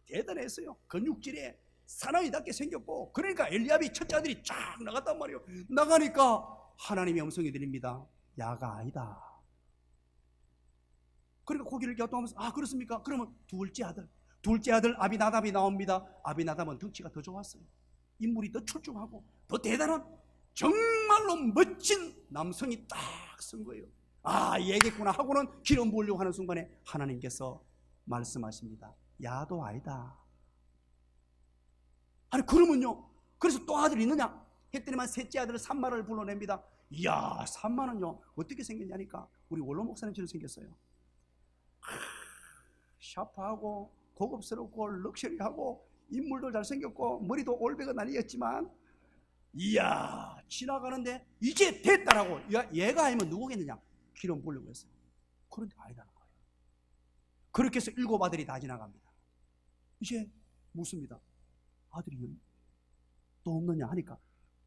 대단했어요. 근육질에 사나이답게 생겼고, 그러니까 엘리압이 첫째 아들이 쫙 나갔단 말이에요. 나가니까 하나님의 음성이 들립니다. 야가 아니다. 그러니까 고개를 갸우뚱하면서 아 그렇습니까? 그러면 둘째 아들 아비나답이 나옵니다. 아비나답은 덩치가 더 좋았어요. 인물이 더 출중하고 더 대단한 정말로 멋진 남성이 딱 선 거예요. 아 얘겠구나 하고는 기름 부으려고 하는 순간에 하나님께서 말씀하십니다. 야도 아니다. 아니 그러면요, 그래서 또 아들이 있느냐 했더니만 셋째 아들 삼마를 불러냅니다. 이야, 삼마는요 어떻게 생겼냐니까 우리 원로 목사님처럼 생겼어요. 샤프하고 고급스럽고 럭셔리하고 인물도 잘생겼고 머리도 올백은 아니었지만, 이야, 지나가는데 이제 됐다라고. 얘가 아니면 누구겠느냐, 기름 부으려고 했어요. 그런데 아니다는 거예요. 그렇게 해서 7 아들이 다 지나갑니다. 이제 묻습니다. 아들이 또 없느냐 하니까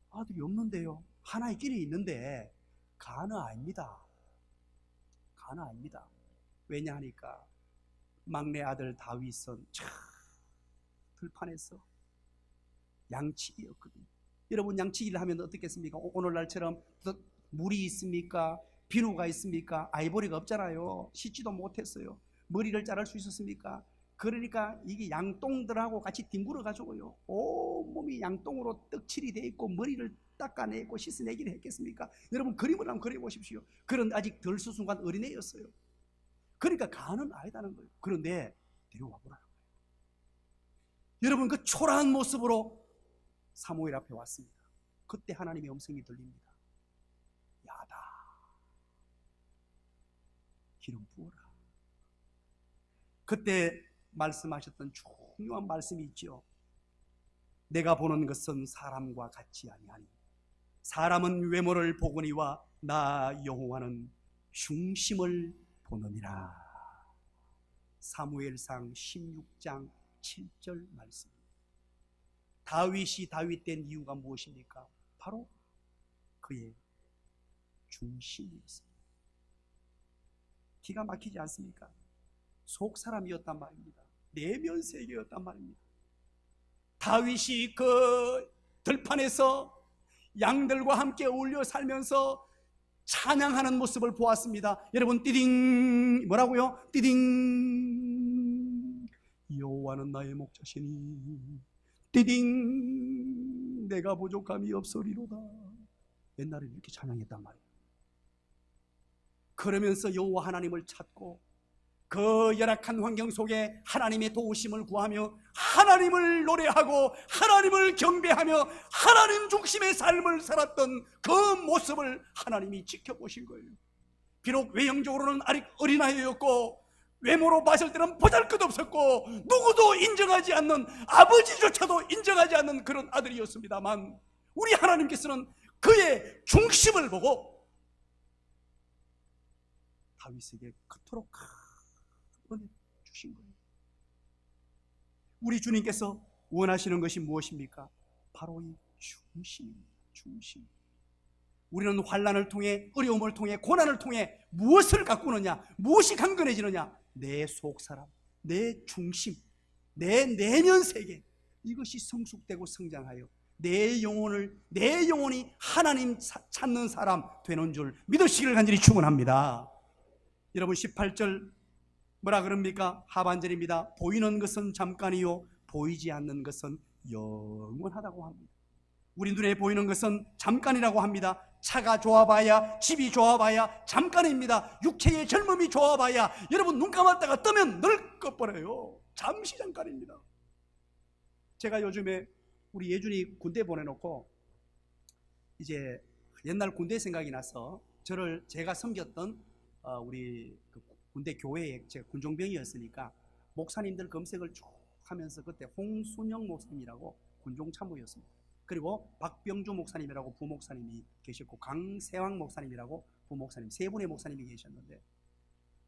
아들이 없는데요, 하나 있기는 있는데 가는 아닙니다. 가는 아닙니다. 왜냐 하니까 막내 아들 다윗은 참 들판에서 양치기였거든요. 여러분 양치기를 하면 어떻겠습니까? 오늘날처럼 물이 있습니까? 비누가 있습니까? 아이보리가 없잖아요. 씻지도 못했어요. 머리를 자를 수 있었습니까? 그러니까 이게 양똥들하고 같이 뒹굴어 가지고요, 온몸이 양똥으로 떡칠이 돼 있고 머리를 닦아내고 씻어내기를 했겠습니까? 여러분 그림을 한번 그려보십시오. 그런 아직 덜 수순간 어린애였어요. 그러니까 가는 아이다는 거예요. 그런데 데려와 보라는 거예요. 여러분 그 초라한 모습으로 사무엘 앞에 왔습니다. 그때 하나님의 음성이 들립니다. 야다, 기름 부어라. 그때 말씀하셨던 중요한 말씀이 있죠. 내가 보는 것은 사람과 같지 아니하니 사람은 외모를 보거니와 나 여호와는 중심을 보느니라. 사무엘상 16장 7절 말씀. 다윗이 다윗된 이유가 무엇입니까? 바로 그의 중심이었습니다. 기가 막히지 않습니까? 속사람이었단 말입니다. 내면 세계였단 말입니다. 다윗이 그 들판에서 양들과 함께 어울려 살면서 찬양하는 모습을 보았습니다. 여러분 띠딩, 뭐라고요? 띠딩, 여호와는 나의 목자시니 띠딩, 내가 부족함이 없으리로다. 옛날에 이렇게 찬양했단 말이에요. 그러면서 여호와 하나님을 찾고 그 열악한 환경 속에 하나님의 도우심을 구하며 하나님을 노래하고 하나님을 경배하며 하나님 중심의 삶을 살았던 그 모습을 하나님이 지켜보신 거예요. 비록 외형적으로는 아직 어린아이였고 외모로 봤을 때는 보잘것없었고 누구도 인정하지 않는, 아버지조차도 인정하지 않는 그런 아들이었습니다만 우리 하나님께서는 그의 중심을 보고 다윗에게 그토록 은혜 주신 거예요. 우리 주님께서 원하시는 것이 무엇입니까? 바로 이 중심입니다. 중심. 우리는 환난을 통해, 어려움을 통해, 고난을 통해 무엇을 가꾸느냐, 무엇이 강건해지느냐? 내 속사람, 내 중심, 내 내면 세계, 이것이 성숙되고 성장하여 내 영혼이 하나님 찾는 사람 되는 줄 믿으시기를 간절히 축원합니다. 여러분 18절 뭐라 그럽니까? 하반절입니다. 보이는 것은 잠깐이요 보이지 않는 것은 영원하다고 합니다. 우리 눈에 보이는 것은 잠깐이라고 합니다. 차가 좋아봐야, 집이 좋아봐야 잠깐입니다. 육체의 젊음이 좋아봐야 여러분 눈 감았다가 뜨면 늙어버려요. 잠시 잠깐입니다. 제가 요즘에 우리 예준이 군대 보내놓고 이제 옛날 군대 생각이 나서 제가 섬겼던 우리 그 군대 교회에 제가 군종병이었으니까 목사님들 검색을 쭉 하면서 그때 홍순영 목사님이라고 군종 참모였습니다. 그리고 박병주 목사님이라고 부목사님이 계셨고 강세왕 목사님이라고 부목사님, 세 분의 목사님이 계셨는데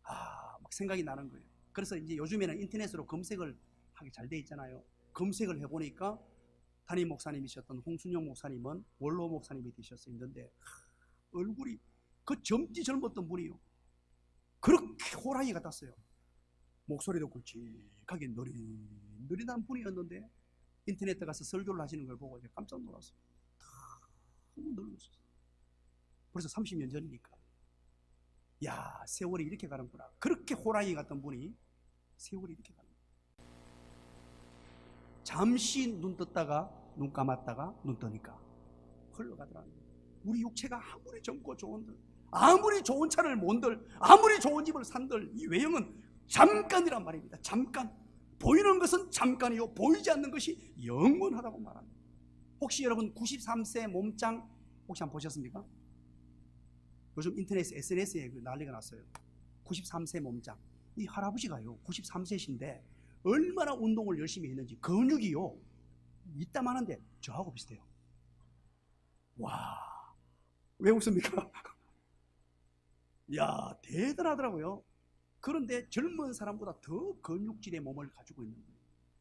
막 생각이 나는 거예요. 그래서 이제 요즘에는 인터넷으로 검색을 하기 잘 돼 있잖아요. 검색을 해보니까 담임 목사님이셨던 홍순영 목사님은 원로 목사님이 되셨었는데 얼굴이 그 젊디 젊었던 분이요. 그렇게 호랑이 같았어요. 목소리도 굵직하게 느릿느릿한 분이었는데 인터넷에 가서 설교를 하시는 걸 보고 제가 깜짝 놀랐어요. 너무 늙었어요. 벌써 30년 전이니까. 야, 세월이 이렇게 가는구나. 그렇게 호랑이 같던 분이 세월이 이렇게 가는 거예요. 잠시 눈 떴다가 눈 감았다가 눈 뜨니까 흘러가더라고요. 우리 육체가 아무리 젊고 좋은들, 아무리 좋은 차를 몬들, 아무리 좋은 집을 산들, 이 외형은 잠깐이란 말입니다. 잠깐. 보이는 것은 잠깐이요 보이지 않는 것이 영원하다고 말합니다. 혹시 여러분 93세 몸짱 혹시 한번 보셨습니까? 요즘 인터넷 SNS에 난리가 났어요. 93세 몸짱. 이 할아버지가요 93세신데 얼마나 운동을 열심히 했는지 근육이요 이따 마는데 저하고 비슷해요. 와, 왜 웃습니까? 야, 대단하더라고요. 그런데 젊은 사람보다 더 근육질의 몸을 가지고 있는 거예요.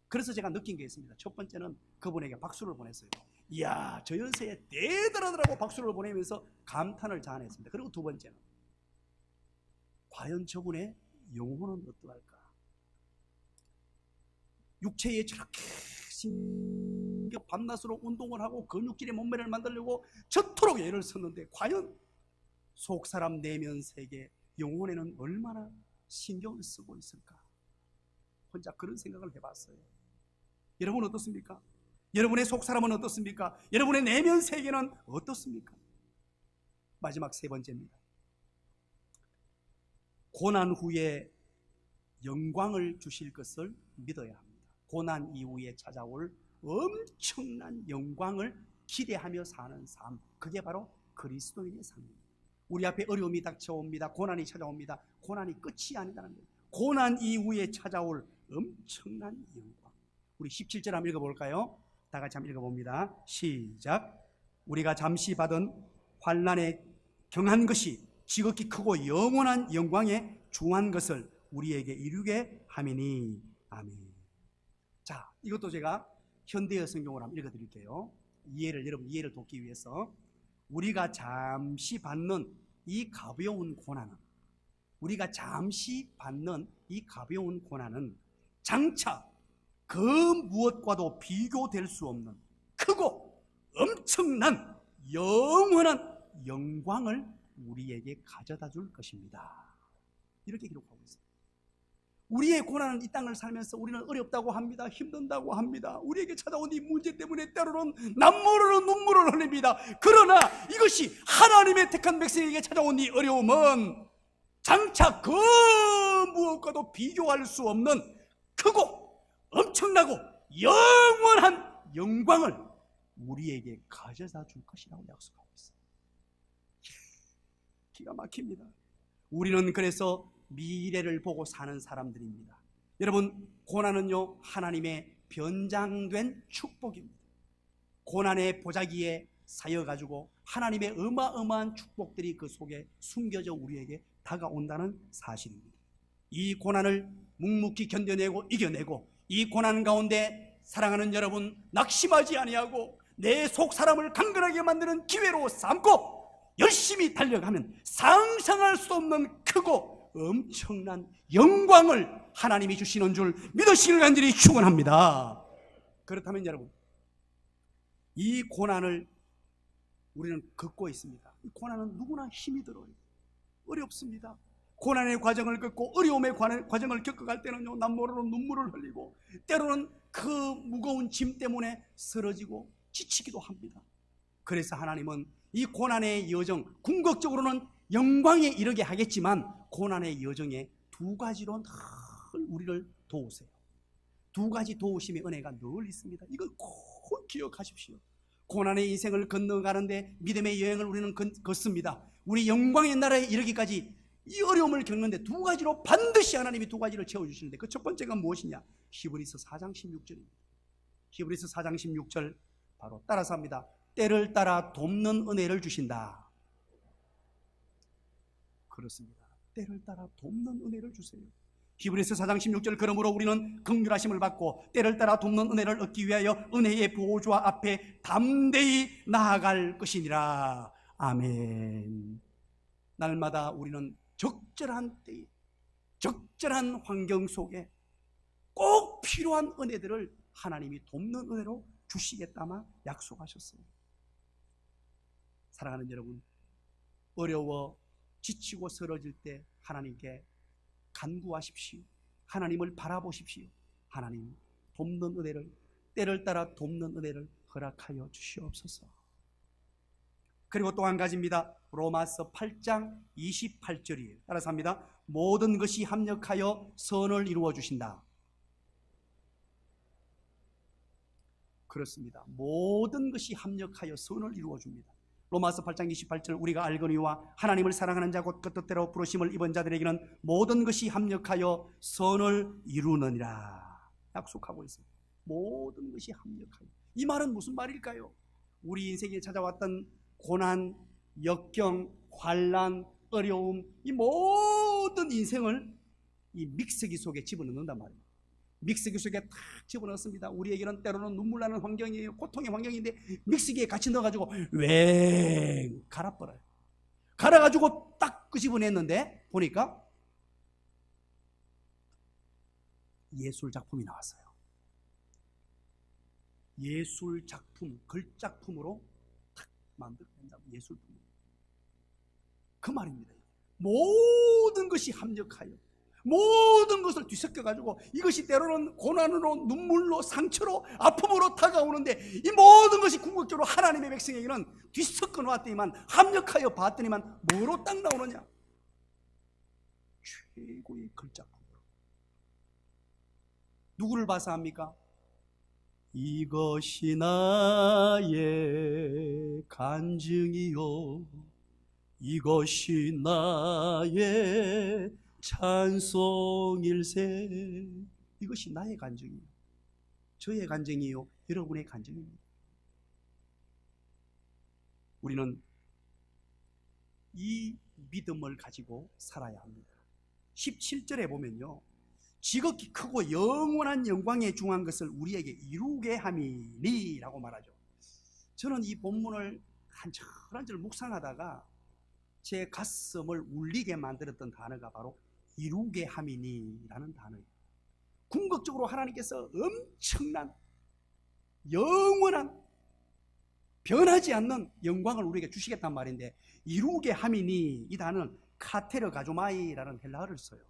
그래서 제가 느낀 게 있습니다. 첫 번째는 그분에게 박수를 보냈어요. 이야, 저 연세에 대단하더라고 박수를 보내면서 감탄을 자아냈습니다. 그리고 두 번째는 과연 저분의 영혼은 어떠할까? 육체에 저렇게 밤낮으로 운동을 하고 근육질의 몸매를 만들려고 저토록 애를 썼는데 과연 속사람 내면 세계 영혼에는 얼마나 신경을 쓰고 있을까? 혼자 그런 생각을 해봤어요. 여러분 어떻습니까? 여러분의 속사람은 어떻습니까? 여러분의 내면 세계는 어떻습니까? 마지막 세 번째입니다. 고난 후에 영광을 주실 것을 믿어야 합니다. 고난 이후에 찾아올 엄청난 영광을 기대하며 사는 삶, 그게 바로 그리스도인의 삶입니다. 우리 앞에 어려움이 닥쳐옵니다. 고난이 찾아옵니다. 고난이 끝이 아니다는 거예요. 고난 이후에 찾아올 엄청난 영광. 우리 17절 한번 읽어볼까요? 다 같이 한번 읽어봅니다. 시작. 우리가 잠시 받은 환난에 경한 것이 지극히 크고 영원한 영광에 중한 것을 우리에게 이루게 함이니. 아멘. 자, 이것도 제가 현대어 성경으로 한번 읽어드릴게요. 여러분 이해를 돕기 위해서. 우리가 잠시 받는 이 가벼운 고난은, 우리가 잠시 받는 이 가벼운 고난은 장차 그 무엇과도 비교될 수 없는 크고 엄청난 영원한 영광을 우리에게 가져다 줄 것입니다. 이렇게 기록하고 있습니다. 우리의 고난은 이 땅을 살면서 우리는 어렵다고 합니다. 힘든다고 합니다. 우리에게 찾아온 이 문제 때문에 때로는 남모르는 눈물을 흘립니다. 그러나 이것이 하나님의 택한 백성에게 찾아온 이 어려움은 장차 그 무엇과도 비교할 수 없는 크고 엄청나고 영원한 영광을 우리에게 가져다 줄 것이라고 약속하고 있어요. 기가 막힙니다. 우리는 그래서 미래를 보고 사는 사람들입니다. 여러분, 고난은요 하나님의 변장된 축복입니다. 고난의 보자기에 쌓여가지고 하나님의 어마어마한 축복들이 그 속에 숨겨져 우리에게 다가온다는 사실입니다. 이 고난을 묵묵히 견뎌내고 이겨내고 이 고난 가운데 사랑하는 여러분 낙심하지 아니하고 내 속 사람을 강건하게 만드는 기회로 삼고 열심히 달려가면 상상할 수 없는 크고 엄청난 영광을 하나님이 주시는 줄 믿으시길 간절히 축원합니다. 그렇다면 여러분, 이 고난을 우리는 겪고 있습니다. 이 고난은 누구나 힘이 들어요. 어렵습니다. 고난의 과정을 겪고 어려움의 과정을 겪어갈 때는요, 남모르로 눈물을 흘리고 때로는 그 무거운 짐 때문에 쓰러지고 지치기도 합니다. 그래서 하나님은 이 고난의 여정, 궁극적으로는 영광에 이르게 하겠지만 고난의 여정에 두 가지로 늘 우리를 도우세요. 두 가지 도우심의 은혜가 늘 있습니다. 이걸 꼭 기억하십시오. 고난의 인생을 건너가는데 믿음의 여행을 우리는 걷습니다. 우리 영광의 나라에 이르기까지 이 어려움을 겪는데 두 가지로 반드시 하나님이 두 가지를 채워주시는데 그 첫 번째가 무엇이냐? 히브리서 4장 16절입니다. 히브리서 4장 16절 바로 따라서 합니다. 때를 따라 돕는 은혜를 주신다. 그렇습니다. 때를 따라 돕는 은혜를 주세요. 히브리서 4장 16절 그러므로 우리는 긍휼하심을 받고 때를 따라 돕는 은혜를 얻기 위하여 은혜의 보호주와 앞에 담대히 나아갈 것이니라. 아멘. 날마다 우리는 적절한 때에 적절한 환경 속에 꼭 필요한 은혜들을 하나님이 돕는 은혜로 주시겠다마 약속하셨어요. 사랑하는 여러분, 어려워 지치고 쓰러질 때 하나님께 간구하십시오. 하나님을 바라보십시오. 하나님 돕는 은혜를, 때를 따라 돕는 은혜를 허락하여 주시옵소서. 그리고 또 한 가지입니다. 로마서 8장 28절이에요. 따라서 합니다. 모든 것이 합력하여 선을 이루어 주신다. 그렇습니다. 모든 것이 합력하여 선을 이루어 줍니다. 로마서 8장 28절 우리가 알거니와 하나님을 사랑하는 자 곧 그 뜻대로 부르심을 입은 자들에게는 모든 것이 합력하여 선을 이루느니라 약속하고 있습니다. 모든 것이 합력하여. 이 말은 무슨 말일까요? 우리 인생에 찾아왔던 고난, 역경, 환난, 어려움, 이 모든 인생을 이 믹스기 속에 집어넣는단 말입니다. 믹스기 속에 탁 집어넣습니다. 우리에게는 때로는 눈물 나는 환경이에요. 고통의 환경인데 믹스기에 같이 넣어가지고 웽 갈아버려요. 갈아가지고 딱 끄집어냈는데 보니까 예술 작품이 나왔어요. 예술 작품, 글작품으로 탁 만들어낸다. 예술품. 그 말입니다. 모든 것이 합력하여 모든 것을 뒤섞여가지고 이것이 때로는 고난으로 눈물로 상처로 아픔으로 다가오는데 이 모든 것이 궁극적으로 하나님의 백성에게는 뒤섞여 놓았더니만 합력하여 봤더니만 뭐로 딱 나오느냐? 최고의 글작품으로. 누구를 봐서 합니까? 이것이 나의 간증이요 이것이 나의 찬송일세. 이것이 나의 간증이요 저의 간증이요 여러분의 간증입니다. 우리는 이 믿음을 가지고 살아야 합니다. 17절에 보면요 지극히 크고 영원한 영광에 중한 것을 우리에게 이루게 함이니 라고 말하죠. 저는 이 본문을 한 절 묵상하다가 제 가슴을 울리게 만들었던 단어가 바로 이루게 함이니 라는 단어예요. 궁극적으로 하나님께서 엄청난 영원한 변하지 않는 영광을 우리에게 주시겠단 말인데 이루게 함이니 이 단어는 카테르 가조마이라는 헬라어를 써요.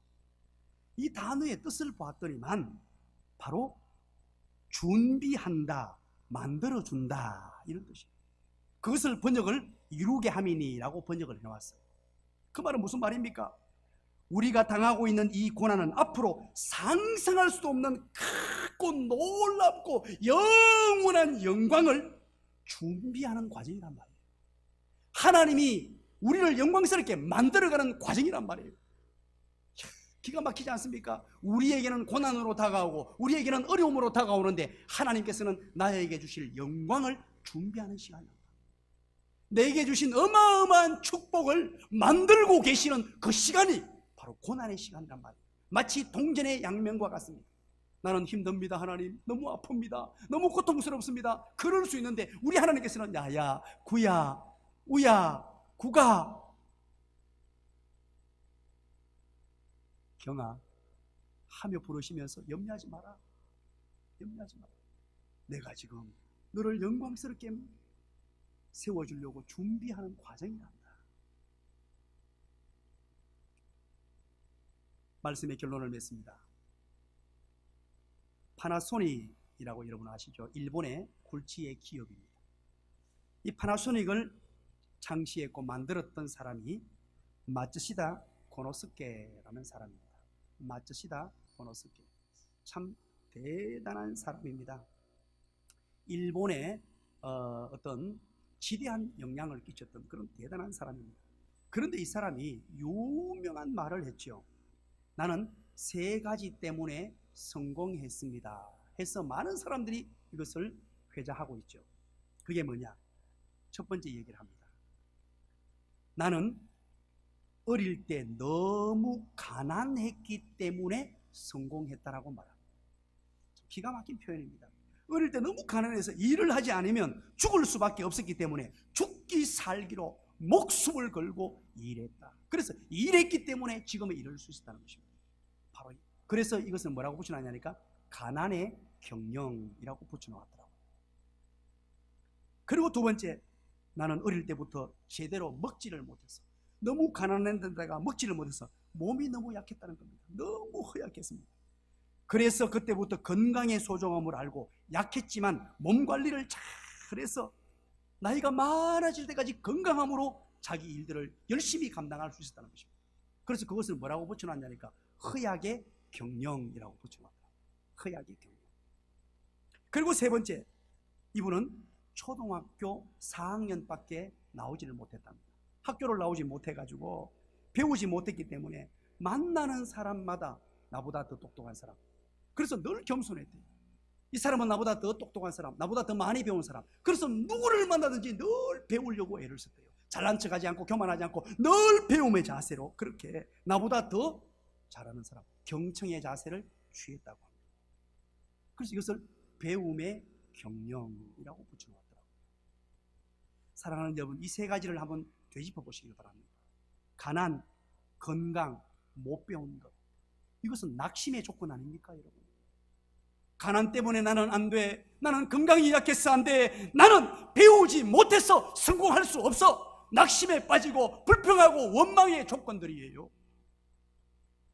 이 단어의 뜻을 보았더니만 바로 준비한다, 만들어준다 이런 뜻이에요. 그것을 번역을 이루게 함이니라고 번역을 해왔어요. 그 말은 무슨 말입니까? 우리가 당하고 있는 이 고난은 앞으로 상상할 수도 없는 크고 놀랍고 영원한 영광을 준비하는 과정이란 말이에요. 하나님이 우리를 영광스럽게 만들어가는 과정이란 말이에요. 기가 막히지 않습니까? 우리에게는 고난으로 다가오고 우리에게는 어려움으로 다가오는데 하나님께서는 나에게 주실 영광을 준비하는 시간입니다. 내게 주신 어마어마한 축복을 만들고 계시는 그 시간이 바로 고난의 시간이란 말이에요. 마치 동전의 양면과 같습니다. 나는 힘듭니다 하나님, 너무 아픕니다, 너무 고통스럽습니다. 그럴 수 있는데 우리 하나님께서는 야야 구야 우야 구가 경아 하며 부르시면서 염려하지 마라, 염려하지 마라. 내가 지금 너를 영광스럽게 세워주려고 준비하는 과정이란다. 말씀의 결론을 맺습니다. 파나소닉이라고 여러분 아시죠? 일본의 굴지의 기업입니다. 이 파나소닉을 창시했고 만들었던 사람이 마츠시다 고노스케라는 사람입니다. 마츠시다 고노스케, 참 대단한 사람입니다. 일본에 어떤 지대한 영향을 끼쳤던 그런 대단한 사람입니다. 그런데 이 사람이 유명한 말을 했죠. 나는 3가지 때문에 성공했습니다 해서 많은 사람들이 이것을 회자하고 있죠. 그게 뭐냐? 첫 번째 얘기를 합니다. 나는 어릴 때 너무 가난했기 때문에 성공했다라고 말합니다. 기가 막힌 표현입니다. 어릴 때 너무 가난해서 일을 하지 않으면 죽을 수밖에 없었기 때문에 죽기 살기로 목숨을 걸고 일했다. 그래서 일했기 때문에 지금의 일을 수 있었다는 것입니다. 바로 그래서 이것을 뭐라고 붙여놨냐니까 가난의 경영이라고 붙여놓았더라고요. 그리고 두 번째, 나는 어릴 때부터 제대로 먹지를 못했어. 너무 가난했는데다가 먹지를 못해서 몸이 너무 약했다는 겁니다. 너무 허약했습니다. 그래서 그때부터 건강의 소중함을 알고 약했지만 몸 관리를 잘해서 나이가 많아질 때까지 건강함으로 자기 일들을 열심히 감당할 수 있었다는 것입니다. 그래서 그것을 뭐라고 붙여놨냐니까 허약의 경영이라고 붙여놨다. 허약의 경영. 그리고 세 번째, 이분은 초등학교 4학년밖에 나오지를 못했답니다. 학교를 나오지 못해가지고 배우지 못했기 때문에 만나는 사람마다 나보다 더 똑똑한 사람, 그래서 늘 겸손했대요. 이 사람은 나보다 더 똑똑한 사람, 나보다 더 많이 배운 사람, 그래서 누구를 만나든지 늘 배우려고 애를 썼대요. 잘난 척하지 않고 교만하지 않고 늘 배움의 자세로 그렇게 나보다 더 잘하는 사람, 경청의 자세를 취했다고 합니다. 그래서 이것을 배움의 경영이라고 붙여놓았더라고요. 사랑하는 여러분, 이 3가지를 한번 되짚어 보시길 바랍니다. 가난, 건강, 못 배운 것, 이것은 낙심의 조건 아닙니까 여러분? 가난 때문에 나는 안 돼, 나는 건강이 약해서 안 돼, 나는 배우지 못해서 성공할 수 없어, 낙심에 빠지고 불평하고 원망의 조건들이에요.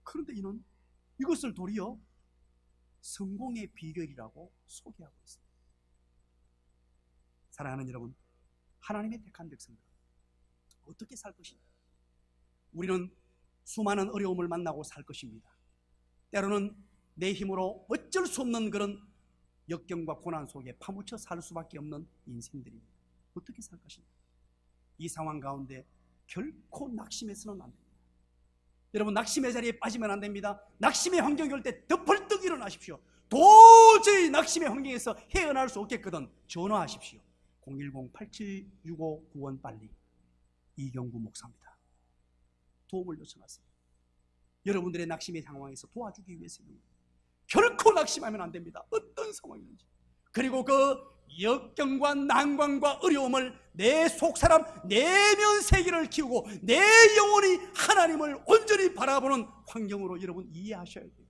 그런데 이는 이것을 도리어 성공의 비결이라고 소개하고 있습니다. 사랑하는 여러분, 하나님의 택한 백성들 어떻게 살 것인가? 우리는 수많은 어려움을 만나고 살 것입니다. 때로는 내 힘으로 어쩔 수 없는 그런 역경과 고난 속에 파묻혀 살 수밖에 없는 인생들입니다. 어떻게 살 것인가? 이 상황 가운데 결코 낙심해서는 안 됩니다. 여러분, 낙심의 자리에 빠지면 안 됩니다. 낙심의 환경이 올 때 더 벌떡 일어나십시오. 도저히 낙심의 환경에서 헤어날 수 없겠거든 전화하십시오. 010-8765-9원 빨리. 이경구 목사입니다. 도움을 요청하세요. 여러분들의 낙심의 상황에서 도와주기 위해서는 결코 낙심하면 안 됩니다. 어떤 상황이든지. 그리고 그 역경과 난관과 어려움을 내 속사람 내면 세계를 키우고 내 영혼이 하나님을 온전히 바라보는 환경으로 여러분 이해하셔야 돼요.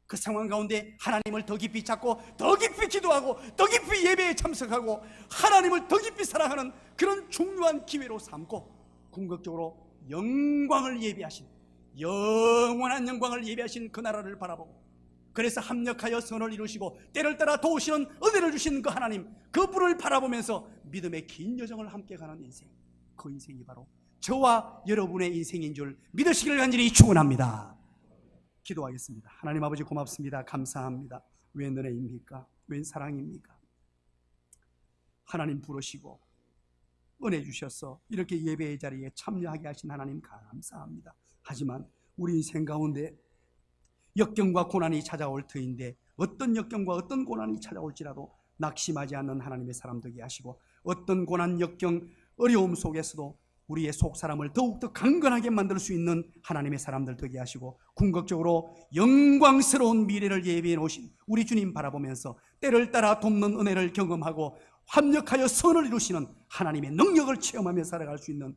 그 상황 가운데 하나님을 더 깊이 찾고 더 깊이 기도하고 더 깊이 예배에 참석하고 하나님을 더 깊이 사랑하는 그런 중요한 기회로 삼고 궁극적으로 영광을 예비하신, 영원한 영광을 예비하신 그 나라를 바라보고, 그래서 합력하여 선을 이루시고 때를 따라 도우시는 은혜를 주시는 그 하나님, 그 분을 바라보면서 믿음의 긴 여정을 함께 가는 인생, 그 인생이 바로 저와 여러분의 인생인 줄 믿으시기를 간절히 축원합니다. 기도하겠습니다. 하나님 아버지, 고맙습니다. 감사합니다. 웬 은혜입니까? 웬 사랑입니까? 하나님 부르시고 은혜 주셔서 이렇게 예배의 자리에 참여하게 하신 하나님 감사합니다. 하지만 우리 인생 가운데 역경과 고난이 찾아올 터인데, 어떤 역경과 어떤 고난이 찾아올지라도 낙심하지 않는 하나님의 사람 되게 하시고, 어떤 고난, 역경, 어려움 속에서도 우리의 속사람을 더욱더 강건하게 만들 수 있는 하나님의 사람들 되게 하시고, 궁극적으로 영광스러운 미래를 예비해 놓으신 우리 주님 바라보면서 때를 따라 돕는 은혜를 경험하고 합력하여 선을 이루시는 하나님의 능력을 체험하며 살아갈 수 있는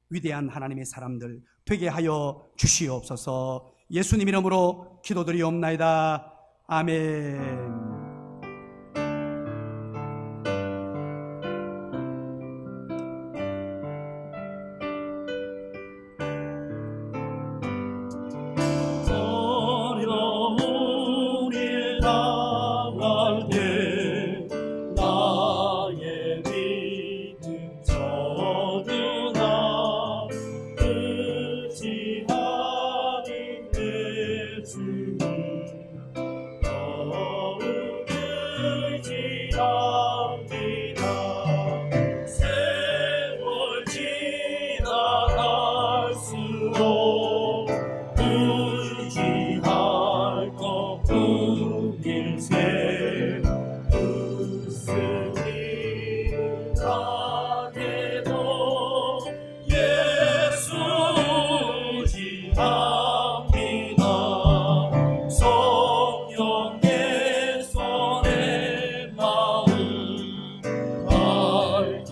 위대한 하나님의 사람들 되게 하여 주시옵소서. 예수님 이름으로 기도드리옵나이다. 아멘.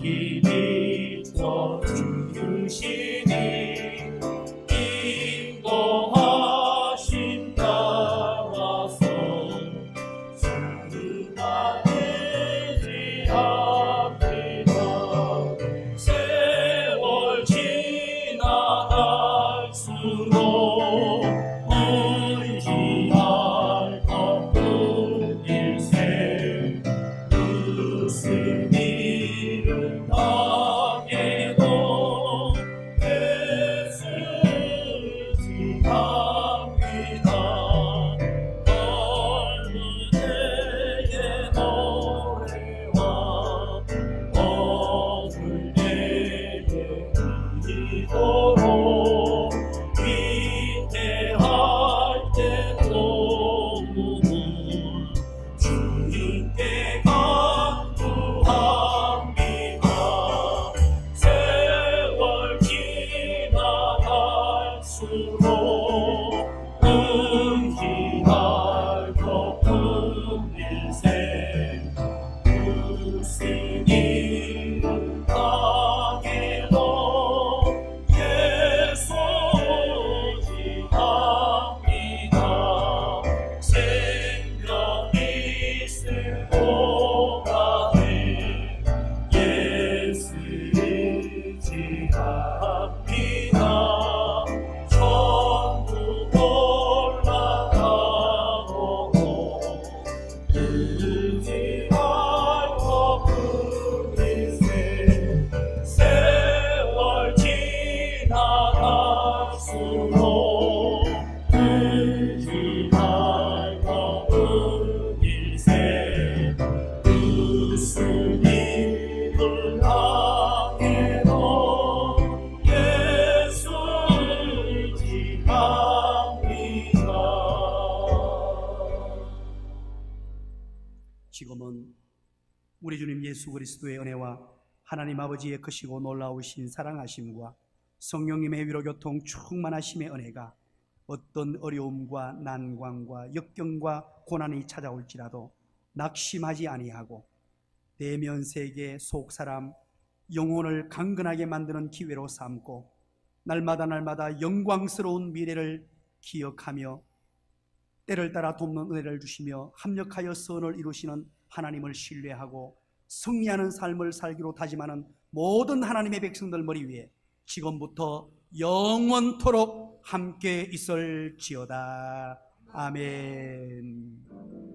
길이 저 주시니 인도하심 따라서 주가 되지 않리라. 세월 지나갈수록 의지할 것뿐 일세 무슨 일을 당해도 애쓰지 합니다. 넓은 해의 노래와 어두운 해의 기도로 위대할 때도 주님께 간구합니다. 세월 지나갈수록 의지할 것뿐 일세 무슨 일을 당해도 예수지 합니다. 생명이 있을 동안에 예수 의지합니다. 천국 올라가고 의지할 것뿐 일세 세월 지나갈수록 의지할 것뿐 일세 무슨 일을 당해도 예수 의지합니다. 지금은 우리 주님 예수 그리스도의 은혜와 하나님 아버지의 크시고 놀라우신 사랑하심과 성령님의 위로교통 충만하심의 은혜가 어떤 어려움과 난관과 역경과 고난이 찾아올지라도 낙심하지 아니하고 대면세계 속사람 영혼을 강건하게 만드는 기회로 삼고 날마다 영광스러운 미래를 기억하며 때를 따라 돕는 은혜를 주시며 합력하여 선을 이루시는 하나님을 신뢰하고 승리하는 삶을 살기로 다짐하는 모든 하나님의 백성들 머리 위에 지금부터 영원토록 함께 있을지어다. 아멘.